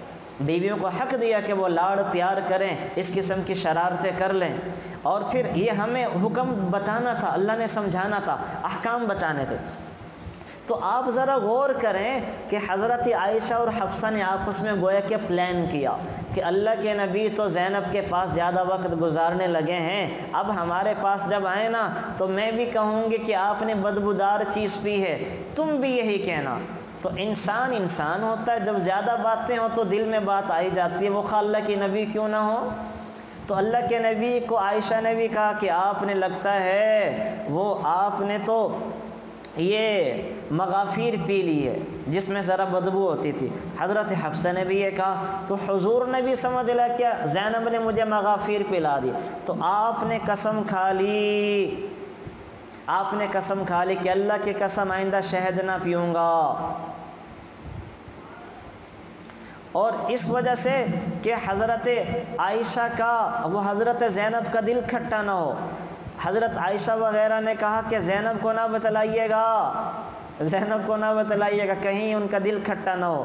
بیویوں کو حق دیا کہ وہ لاڑ پیار کریں، اس قسم کی شرارتیں کر لیں۔ اور پھر یہ ہمیں حکم بتانا تھا، اللہ نے سمجھانا تھا، احکام بتانے تھے۔ تو آپ ذرا غور کریں کہ حضرت عائشہ اور حفصہ نے آپس میں گویا کہ پلان کیا کہ اللہ کے نبی تو زینب کے پاس زیادہ وقت گزارنے لگے ہیں، اب ہمارے پاس جب آئے نا تو میں بھی کہوں گی کہ آپ نے بدبودار چیز پی ہے، تم بھی یہی کہنا۔ تو انسان ہوتا ہے، جب زیادہ باتیں ہوں تو دل میں بات آئی جاتی ہے، وہ خواہ اللہ کی نبی کیوں نہ ہو۔ تو اللہ کے نبی کو عائشہ نے بھی کہا کہ آپ نے لگتا ہے آپ نے تو یہ مغافیر پی لی ہے جس میں ذرا بدبو ہوتی تھی۔ حضرت حفصہ نے بھی یہ کہا تو حضور نے بھی سمجھ لیا کہ زینب نے مجھے مغافیر پلا دی، تو آپ نے قسم کھا لی کہ اللہ کی قسم آئندہ شہد نہ پیوں گا۔ اور اس وجہ سے کہ حضرت عائشہ کا حضرت زینب کا دل کھٹا نہ ہو، حضرت عائشہ وغیرہ نے کہا کہ زینب کو نہ بتلائیے گا، کہیں ان کا دل کھٹا نہ ہو۔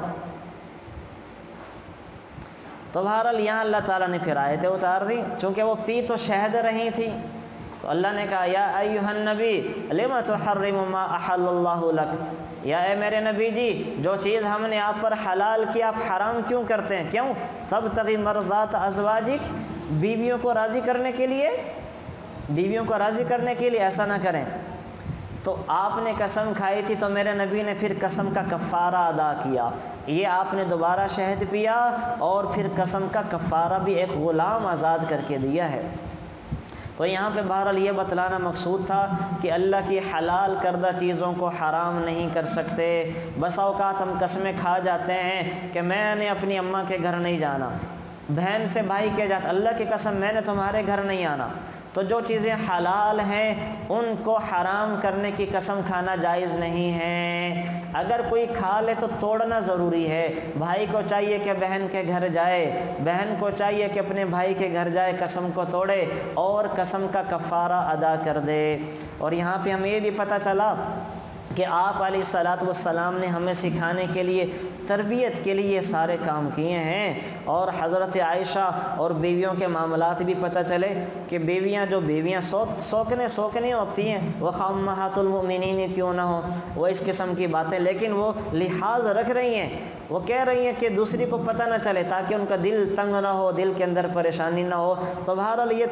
تو بہرحال یہاں اللہ تعالیٰ نے پھر آیتیں اتار دی، چونکہ وہ پی تو شہد رہی تھی، تو اللہ نے کہا یا ایھا النبی لما تحرم ما احل اللہ لک، یا اے میرے نبی جی جو چیز ہم نے آپ پر حلال کی آپ حرام کیوں کرتے ہیں؟ کیوں؟ تبتغی مرضات ازواجک، بیویوں کو راضی کرنے کے لیے ایسا نہ کریں۔ تو آپ نے قسم کھائی تھی تو میرے نبی نے پھر قسم کا کفارہ ادا کیا، یہ آپ نے دوبارہ شہد پیا اور پھر قسم کا کفارہ بھی ایک غلام آزاد کر کے دیا ہے۔ تو یہاں پہ بہرحال یہ بتلانا مقصود تھا کہ اللہ کی حلال کردہ چیزوں کو حرام نہیں کر سکتے۔ بس اوقات ہم قسمیں کھا جاتے ہیں کہ میں نے اپنی اماں کے گھر نہیں جانا، بہن سے بھائی کہہ جاتا اللہ کی قسم میں نے تمہارے گھر نہیں آنا۔ تو جو چیزیں حلال ہیں ان کو حرام کرنے کی قسم کھانا جائز نہیں ہے۔ اگر کوئی کھا لے تو توڑنا ضروری ہے، بھائی کو چاہیے کہ بہن کے گھر جائے، بہن کو چاہیے کہ اپنے بھائی کے گھر جائے، قسم کو توڑے اور قسم کا کفارہ ادا کر دے۔ اور یہاں پہ ہمیں یہ بھی پتہ چلا کہ آپ علیہ الصلاۃ والسلام نے ہمیں سکھانے کے لیے، تربیت کے لیے یہ سارے کام کیے ہیں۔ اور حضرت عائشہ اور بیویوں کے معاملات بھی پتہ چلے کہ جو بیویاں سوکنے ہوتی ہیں، وہ امہات المؤمنین کیوں نہ ہو، وہ اس قسم کی باتیں، لیکن وہ لحاظ رکھ رہی ہیں، وہ کہہ رہی ہیں کہ دوسری کو پتہ نہ چلے تاکہ ان کا دل تنگ نہ ہو، دل کے اندر پریشانی نہ ہو۔ تو بہرحال یہ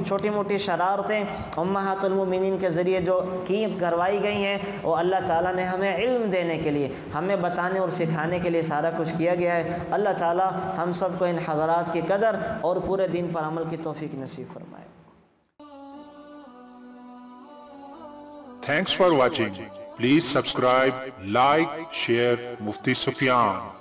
چھوٹی موٹی شرارتیں امہات المؤمنین کے ذریعے جو کروائی گئی ہیں، وہ اللہ تعالیٰ نے ہمیں علم دینے کے لیے، ہمیں بتانے اور سکھانے کے لیے سارا کچھ کیا گیا ہے۔ اللہ تعالیٰ ہم سب کو ان حضرات کی قدر اور پورے دین پر عمل کی توفیق نصیب فرمائے۔ Thanks for watching. Please subscribe, like, share Mufti Sufyan.